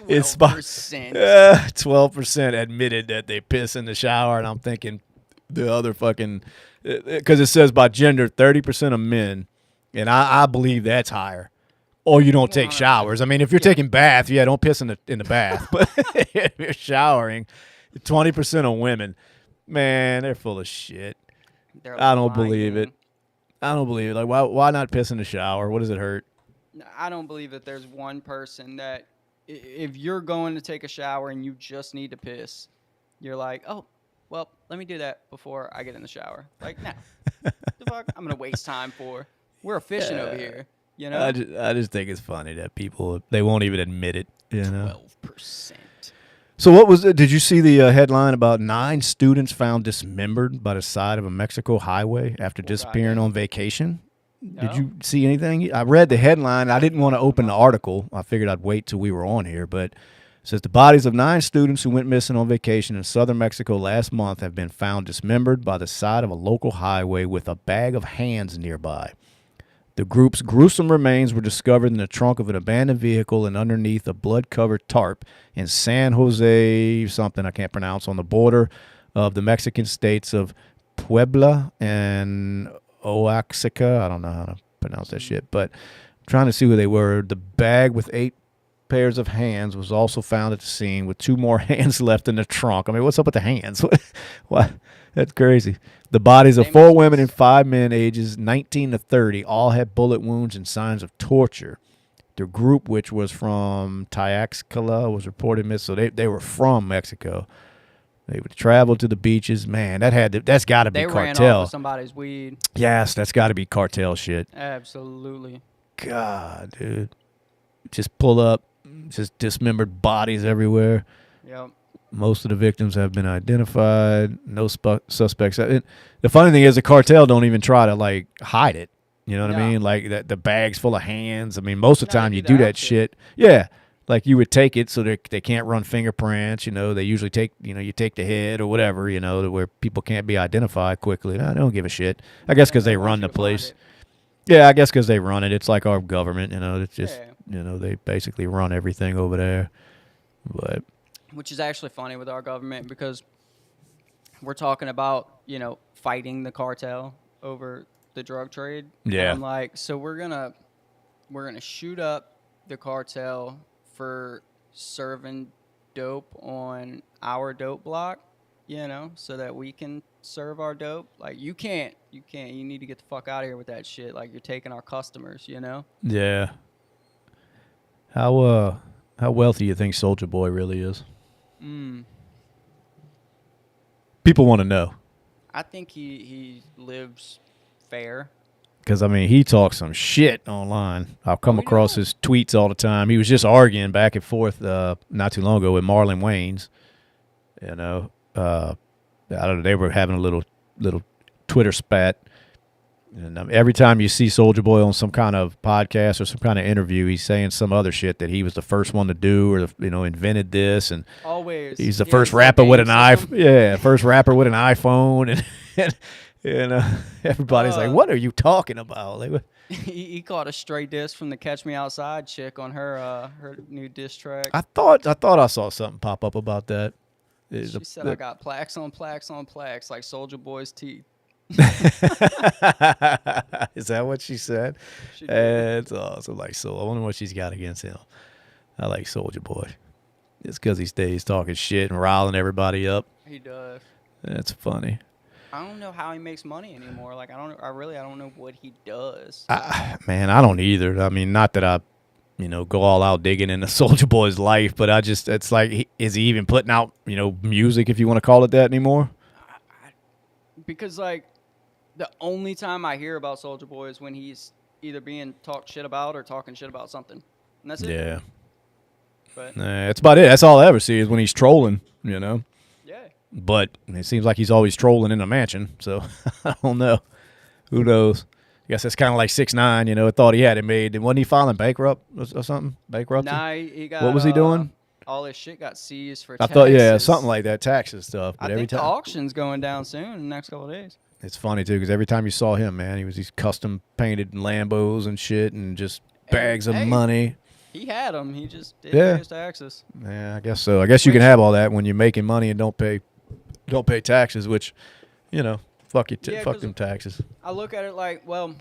[SPEAKER 1] It's
[SPEAKER 2] 12%.
[SPEAKER 1] 12% admitted that they piss in the shower, and I'm thinking the other fucking, because it says by gender, 30% of men, and I believe that's higher. Or you don't take showers. I mean, if you're taking bath, don't piss in the bath. But if you're showering, 20% of women, man, they're full of shit. I don't believe it. I don't believe it. Like, why not piss in the shower? What does it hurt?
[SPEAKER 2] I don't believe that there's one person that, if you're going to take a shower and you just need to piss, you're like, oh, well, let me do that before I get in the shower. Like, nah, the fuck I'm gonna waste time for. We're efficient over here,
[SPEAKER 1] I just think it's funny that people, they won't even admit it.
[SPEAKER 2] 12%.
[SPEAKER 1] So what was it? Did you see the headline about 9 students found dismembered by the side of a Mexico highway after disappearing on vacation? No. Did you see anything? I read the headline. I didn't want to open the article. I figured I'd wait till we were on here, but says the bodies of 9 students who went missing on vacation in southern Mexico last month have been found dismembered by the side of a local highway with a bag of hands nearby. The group's gruesome remains were discovered in the trunk of an abandoned vehicle and underneath a blood-covered tarp in San Jose, something I can't pronounce, on the border of the Mexican states of Puebla and Oaxaca. I don't know how to pronounce that shit, but I'm trying to see who they were. The bag with 8 pairs of hands was also found at the scene with 2 more hands left in the trunk. I mean, what's up with the hands? What? That's crazy. The bodies of 4 women and 5 men ages 19 to 30 all had bullet wounds and signs of torture. The group, which was from Tlaxcala, was reported missing. So they were from Mexico. They would travel to the beaches. Man, that's got to be
[SPEAKER 2] They ran
[SPEAKER 1] cartel.
[SPEAKER 2] off with somebody's weed.
[SPEAKER 1] Yes, that's got to be cartel shit.
[SPEAKER 2] Absolutely.
[SPEAKER 1] God, dude. Just pull up, just dismembered bodies everywhere.
[SPEAKER 2] Yep.
[SPEAKER 1] Most of the victims have been identified. No suspects. The funny thing is the cartel don't even try to, like, hide it. You know what I mean? Like, the bag's full of hands. I mean, most of the time you do that shit. Yeah. Like, you would take it so they can't run fingerprints. You know, they usually take, you take the head or whatever, where people can't be identified quickly. No, they don't give a shit. I guess because they run the place. Yeah, I guess because they run it. It's like our government, It's just, they basically run everything over there. But
[SPEAKER 2] which is actually funny with our government because we're talking about, fighting the cartel over the drug trade.
[SPEAKER 1] Yeah.
[SPEAKER 2] And I'm like, so we're gonna shoot up the cartel for serving dope on our dope block, so that we can serve our dope. Like, you need to get the fuck out of here with that shit. Like, you're taking our customers,
[SPEAKER 1] Yeah. How wealthy you think Soulja Boy really is? People want to know.
[SPEAKER 2] I think he lives fair.
[SPEAKER 1] Because, I mean, he talks some shit online. I'll come across his tweets all the time. He was just arguing back and forth not too long ago with Marlon Wayans. I don't know. They were having a little Twitter spat. And every time you see Soulja Boy on some kind of podcast or some kind of interview, he's saying some other shit that he was the first one to do or, invented this. And
[SPEAKER 2] always.
[SPEAKER 1] He's the first rapper with an iPhone. Yeah, first rapper with an iPhone. And everybody's like, what are you talking about?
[SPEAKER 2] He caught a stray diss from the Catch Me Outside chick on her new diss track.
[SPEAKER 1] I thought I saw something pop up about that.
[SPEAKER 2] She said, I got plaques on plaques on plaques like Soulja Boy's teeth.
[SPEAKER 1] Is that what she said? It's awesome. Like, so I wonder what she's got against him. I like Soulja Boy. It's because he stays talking shit and riling everybody up.
[SPEAKER 2] He does.
[SPEAKER 1] That's funny.
[SPEAKER 2] I don't know how he makes money anymore. Like, I don't know what he does.
[SPEAKER 1] Man, I don't either. I mean, not that I, go all out digging into Soulja Boy's life, but it's like, is he even putting out, music, if you want to call it that, anymore?
[SPEAKER 2] Because, like, the only time I hear about Soulja Boy is when he's either being talked shit about or talking shit about something. And that's it.
[SPEAKER 1] Yeah.
[SPEAKER 2] But
[SPEAKER 1] that's about it. That's all I ever see is when he's trolling,
[SPEAKER 2] Yeah.
[SPEAKER 1] But it seems like he's always trolling in a mansion, so I don't know. Who knows? I guess that's kind of like 6ix9ine, I thought he had it made. And wasn't he filing bankrupt or something? Bankruptcy?
[SPEAKER 2] Nah, he got...
[SPEAKER 1] What was he doing?
[SPEAKER 2] All his shit got seized for
[SPEAKER 1] I
[SPEAKER 2] taxes.
[SPEAKER 1] thought, something like that, taxes stuff. But
[SPEAKER 2] I think the auction's going down soon in the next couple of days.
[SPEAKER 1] It's funny, too, because every time you saw him, man, he was these custom-painted Lambos and shit and just bags of money.
[SPEAKER 2] He had them. He just didn't pay his taxes.
[SPEAKER 1] Yeah, I guess so. I guess you can have all that when you're making money and don't pay taxes, which, fuck them taxes.
[SPEAKER 2] I look at it like, well,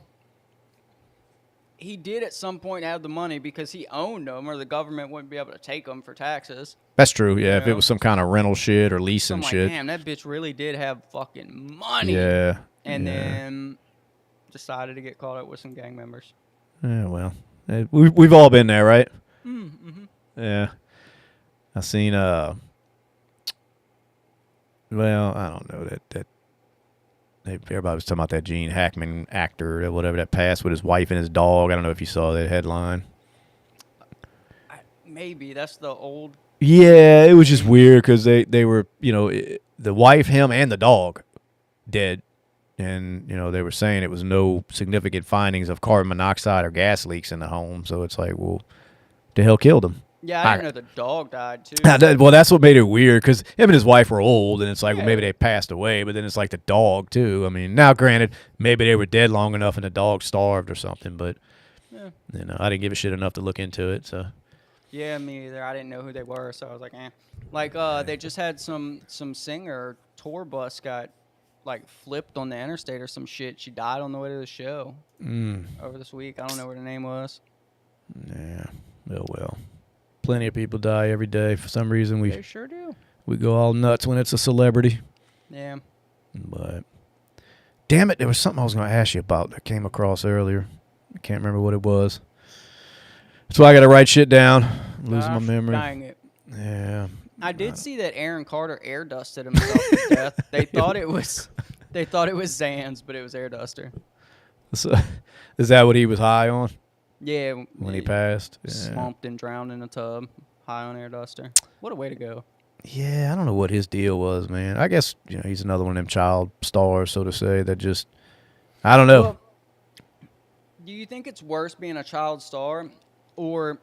[SPEAKER 2] he did at some point have the money because he owned them, or the government wouldn't be able to take them for taxes.
[SPEAKER 1] That's true. Yeah, if it was some kind of rental shit or leasing shit.
[SPEAKER 2] Damn, that bitch really did have fucking money.
[SPEAKER 1] Yeah.
[SPEAKER 2] And then decided to get caught up with some gang members.
[SPEAKER 1] Yeah, well, we've all been there, right?
[SPEAKER 2] Mm-hmm.
[SPEAKER 1] Yeah. I seen well, I don't know that everybody was talking about that Gene Hackman actor or whatever that passed with his wife and his dog. I don't know if you saw that headline.
[SPEAKER 2] Maybe that's the old.
[SPEAKER 1] Yeah, it was just weird because they were, the wife, him, and the dog dead. And, they were saying it was no significant findings of carbon monoxide or gas leaks in the home. So it's like, well, the hell killed him?
[SPEAKER 2] Yeah, I didn't know the dog died too.
[SPEAKER 1] Well, that's what made it weird because him and his wife were old, and it's like, well, maybe
[SPEAKER 2] Yeah.
[SPEAKER 1] they passed away, but then it's like the dog too. I mean, now granted, maybe they were dead long enough and the dog starved or something, but
[SPEAKER 2] Yeah.
[SPEAKER 1] I didn't give a shit enough to look into it. So
[SPEAKER 2] Yeah, me either. I didn't know who they were, so I was like, eh. Like, they just had some singer tour bus got like flipped on the interstate or some shit. She died on the way to the show over this week. I don't know what her name was.
[SPEAKER 1] yeah, oh well. Plenty of people die every day. For some reason,
[SPEAKER 2] They sure do.
[SPEAKER 1] we go all nuts when it's a celebrity.
[SPEAKER 2] Yeah.
[SPEAKER 1] But damn it, there was something I was going to ask you about that came across earlier. I can't remember what it was. That's why I got to write shit down. I'm losing my
[SPEAKER 2] Gosh,
[SPEAKER 1] memory.
[SPEAKER 2] dang it.
[SPEAKER 1] Yeah.
[SPEAKER 2] I did see that Aaron Carter air dusted himself to death. They thought it was Zans, but it was air duster.
[SPEAKER 1] So, is that what he was high on
[SPEAKER 2] Yeah.
[SPEAKER 1] when he passed? Yeah.
[SPEAKER 2] Slumped and drowned in a tub, high on air duster. What a way to go.
[SPEAKER 1] Yeah, I don't know what his deal was, man. I guess, he's another one of them child stars, so to say, that just, I don't know.
[SPEAKER 2] Well, do you think it's worse being a child star, or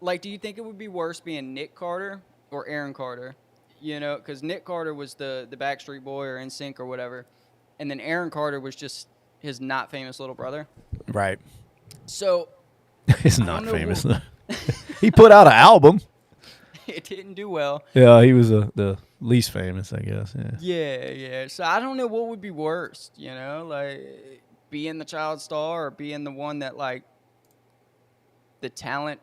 [SPEAKER 2] like, do you think it would be worse being Nick Carter or Aaron Carter? Because Nick Carter was the Backstreet Boy or NSYNC or whatever, and then Aaron Carter was just his not famous little brother.
[SPEAKER 1] Right.
[SPEAKER 2] So
[SPEAKER 1] He's not famous. He put out an album.
[SPEAKER 2] it didn't do well.
[SPEAKER 1] Yeah, he was the least famous, I guess.
[SPEAKER 2] Yeah. So I don't know what would be worse, like being the child star or being the one that like the talent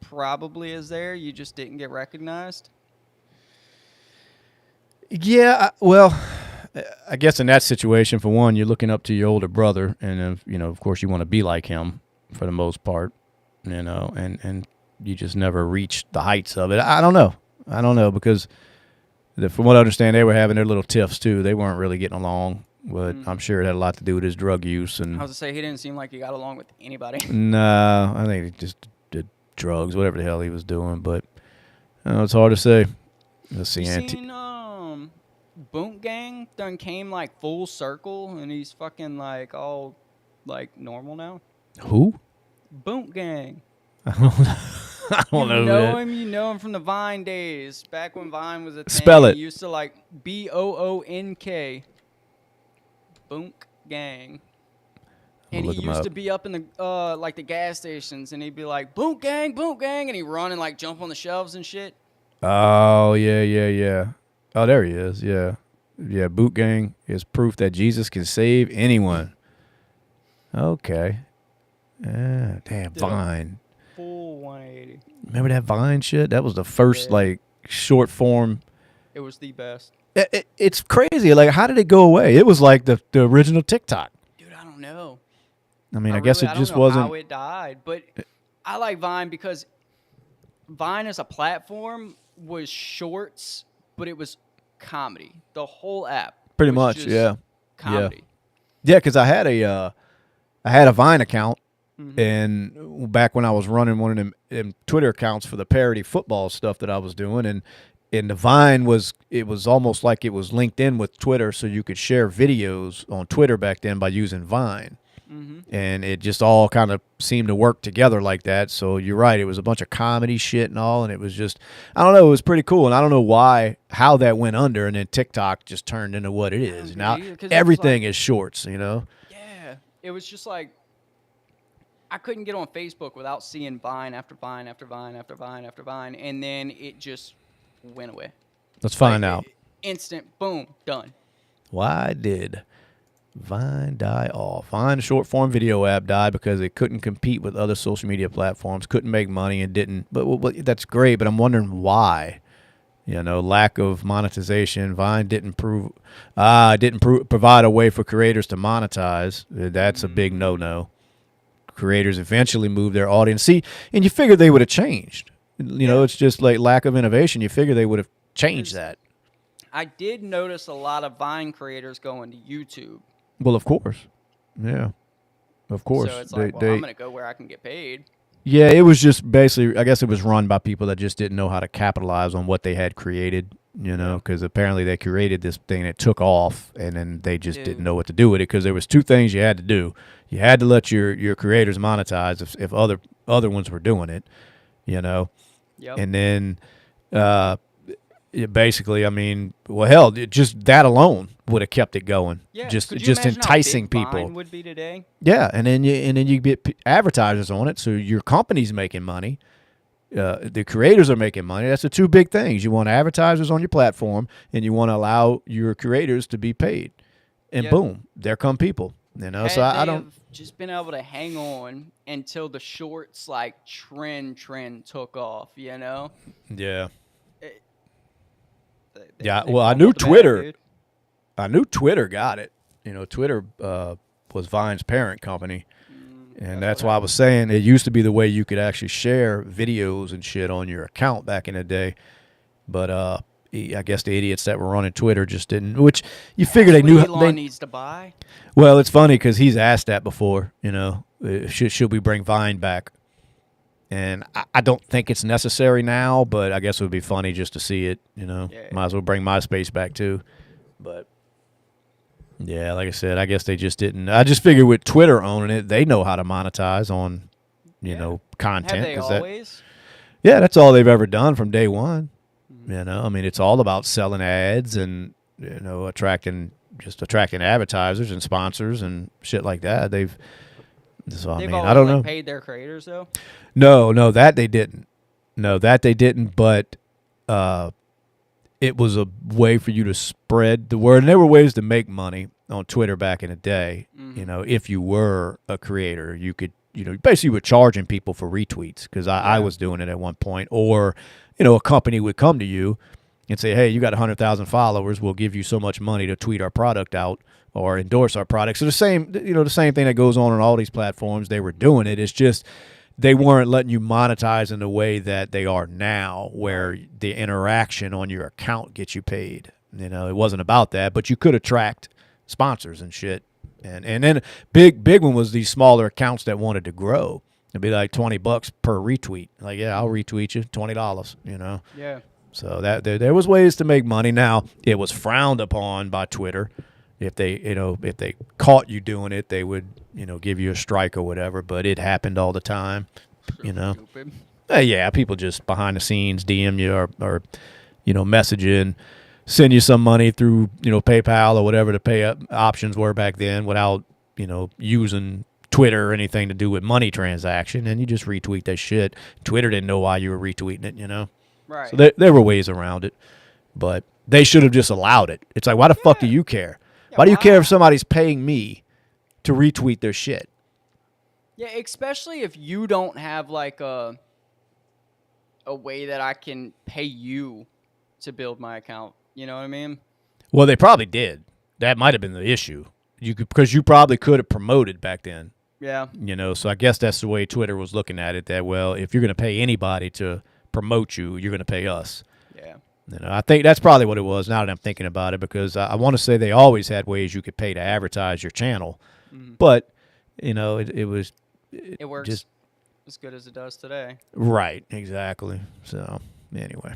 [SPEAKER 2] probably is there, you just didn't get recognized.
[SPEAKER 1] Yeah, well, I guess in that situation, for one, you're looking up to your older brother, and of course, you want to be like him for the most part, and you just never reached the heights of it. I don't know because from what I understand, they were having their little tiffs too. They weren't really getting along, but I'm sure it had a lot to do with his drug use. And
[SPEAKER 2] I was to say he didn't seem like he got along with anybody.
[SPEAKER 1] No, I think he just did drugs, whatever the hell he was doing. But it's hard to say. Let's see,
[SPEAKER 2] you seen Boot Gang done came like full circle, and he's fucking like all like normal now.
[SPEAKER 1] Who?
[SPEAKER 2] Boot Gang.
[SPEAKER 1] I don't know.
[SPEAKER 2] You know him from the Vine days, back when Vine was a thing.
[SPEAKER 1] Spell it.
[SPEAKER 2] He used to like BOONK. Boonk Gang. And he used to be up in the like the gas stations, and he'd be like, Boot Gang, and he'd run and like jump on the shelves and shit.
[SPEAKER 1] Oh, yeah. Oh, there he is. Yeah. Boot Gang is proof that Jesus can save anyone. Okay. Damn, Vine.
[SPEAKER 2] Full 180.
[SPEAKER 1] Remember that Vine shit? That was the first like short form.
[SPEAKER 2] It was the best.
[SPEAKER 1] It's crazy. Like, how did it go away? It was like the original TikTok.
[SPEAKER 2] Dude, I don't know.
[SPEAKER 1] I mean, I guess it just
[SPEAKER 2] don't know
[SPEAKER 1] wasn't.
[SPEAKER 2] how it died, but I like Vine because Vine as a platform was shorts, but it was comedy. The whole app.
[SPEAKER 1] Pretty
[SPEAKER 2] was
[SPEAKER 1] much,
[SPEAKER 2] just
[SPEAKER 1] yeah.
[SPEAKER 2] Comedy.
[SPEAKER 1] Yeah, because I had a Vine account, and back when I was running one of them Twitter accounts for the parody football stuff that I was doing, and the Vine was almost like it was linked in with Twitter, so you could share videos on Twitter back then by using Vine. And it just all kind of seemed to work together like that. So you're right. It was a bunch of comedy shit and all. And it was just, I don't know. It was pretty cool. And I don't know how that went under. And then TikTok just turned into what it is. Now everything is shorts,
[SPEAKER 2] Yeah. It was just like, I couldn't get on Facebook without seeing Vine after Vine after Vine after Vine after Vine. And then it just went away.
[SPEAKER 1] Let's find out.
[SPEAKER 2] Instant, boom, done.
[SPEAKER 1] Why did Vine die off? Vine, short form video app, died because it couldn't compete with other social media platforms, couldn't make money, and didn't. But that's great, but I'm wondering why. Lack of monetization. Vine didn't provide a way for creators to monetize. That's a big no-no. Creators eventually moved their audience. See, and you figure they would have changed. It's just like lack of innovation. You figure they would have changed that.
[SPEAKER 2] I did notice a lot of Vine creators going to YouTube.
[SPEAKER 1] Well, of course. Yeah. Of course.
[SPEAKER 2] So it's like, I'm going to go where I can get paid.
[SPEAKER 1] Yeah, it was just basically, I guess it was run by people that just didn't know how to capitalize on what they had created, because apparently they created this thing that took off, and then they just didn't know what to do with it, because there was two things you had to do. You had to let your creators monetize if other ones were doing it, you know.
[SPEAKER 2] Yep.
[SPEAKER 1] And then basically, I mean, well, hell, just that alone would have kept it going.
[SPEAKER 2] Yeah.
[SPEAKER 1] Just
[SPEAKER 2] Could you
[SPEAKER 1] just
[SPEAKER 2] imagine how
[SPEAKER 1] enticing
[SPEAKER 2] big
[SPEAKER 1] people.
[SPEAKER 2] Vine would be today?
[SPEAKER 1] Yeah, and then you get advertisers on it, so your company's making money. The creators are making money. That's the two big things. You want advertisers on your platform, and you want to allow your creators to be paid. And
[SPEAKER 2] Yeah.
[SPEAKER 1] boom, there come people. You know, so
[SPEAKER 2] Had
[SPEAKER 1] I
[SPEAKER 2] they
[SPEAKER 1] don't.
[SPEAKER 2] have just been able to hang on until the shorts like trend took off, you know?
[SPEAKER 1] Yeah,
[SPEAKER 2] It,
[SPEAKER 1] yeah.
[SPEAKER 2] they
[SPEAKER 1] Well,
[SPEAKER 2] fumbled the bag, dude.
[SPEAKER 1] I knew Twitter got it. You know, Twitter was Vine's parent company. And that's
[SPEAKER 2] what
[SPEAKER 1] why I was saying it used to be the way you could actually share videos and shit on your account back in the day. But I guess the idiots that were running Twitter just didn't. Which you figure they knew.
[SPEAKER 2] Elon needs to buy.
[SPEAKER 1] Well, it's funny because he's asked that before. You know, should we bring Vine back? And I don't think it's necessary now, but I guess it would be funny just to see it. You know,
[SPEAKER 2] Yeah.
[SPEAKER 1] might as well bring MySpace back too. But yeah, like I said, I guess they just didn't. I just figured with Twitter owning it, they know how to monetize on, you
[SPEAKER 2] Yeah.
[SPEAKER 1] know,
[SPEAKER 2] Have
[SPEAKER 1] content.
[SPEAKER 2] they
[SPEAKER 1] 'Cause
[SPEAKER 2] always?
[SPEAKER 1] yeah, that's all they've ever done from day one. You know, I mean, it's all about selling ads and, you know, attracting advertisers and sponsors and shit like that. So I
[SPEAKER 2] They've
[SPEAKER 1] mean,
[SPEAKER 2] always
[SPEAKER 1] I don't
[SPEAKER 2] like,
[SPEAKER 1] know.
[SPEAKER 2] paid their creators though.
[SPEAKER 1] No, that they didn't. No, that they didn't. But it was a way for you to spread the word. And there were ways to make money on Twitter back in the day. You know, if you were a creator, you could, you know, basically you were charging people for retweets because I was doing it at one point. Or, you know, a company would come to you and say, hey, you got 100,000 followers. We'll give you so much money to tweet our product out or endorse our product. So the same thing that goes on all these platforms, they were doing it. It's just they weren't letting you monetize in the way that they are now, where the interaction on your account gets you paid. You know, it wasn't about that, but you could attract sponsors and shit. And then big one was these smaller accounts that wanted to grow. It'd be like $20 per retweet. Like, yeah, I'll retweet you, $20. You know.
[SPEAKER 2] Yeah.
[SPEAKER 1] So that there was ways to make money. Now it was frowned upon by Twitter. If they caught you doing it, they would, you know, give you a strike or whatever. But it happened all the time, you know.
[SPEAKER 2] Stupid.
[SPEAKER 1] Yeah, people just behind the scenes DM you or you know, message you and send you some money through, you know, PayPal or whatever the pay options were back then without, you know, using Twitter or anything to do with money transaction, and you just retweet that shit. Twitter didn't know why you were retweeting it, you know.
[SPEAKER 2] Right.
[SPEAKER 1] So there were ways around it, but they should have just allowed it. It's like, why the fuck do you care?
[SPEAKER 2] Yeah,
[SPEAKER 1] Why do you
[SPEAKER 2] why?
[SPEAKER 1] care if somebody's paying me to retweet their shit?
[SPEAKER 2] Yeah, especially if you don't have like a way that I can pay you to build my account. You know what I mean?
[SPEAKER 1] Well, they probably did. That might have been the issue. Because you probably could have promoted back then.
[SPEAKER 2] Yeah.
[SPEAKER 1] You know, so I guess that's the way Twitter was looking at it. That, well, if you're going to pay anybody to promote you, you're going to pay us.
[SPEAKER 2] Yeah.
[SPEAKER 1] You know, I think that's probably what it was. Now that I'm thinking about it, because I want to say they always had ways you could pay to advertise your channel, but you know, it was
[SPEAKER 2] It works
[SPEAKER 1] just
[SPEAKER 2] as good as it does today.
[SPEAKER 1] right, exactly. So anyway,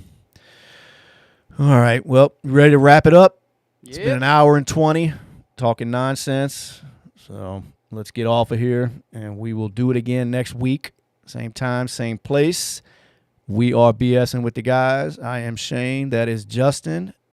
[SPEAKER 1] all right. Well, you ready to wrap it up? It's been an hour and 20 talking nonsense. So let's get off of here, and we will do it again next week, same time, same place. We are BSing with the guys. I am Shane. That is Justin.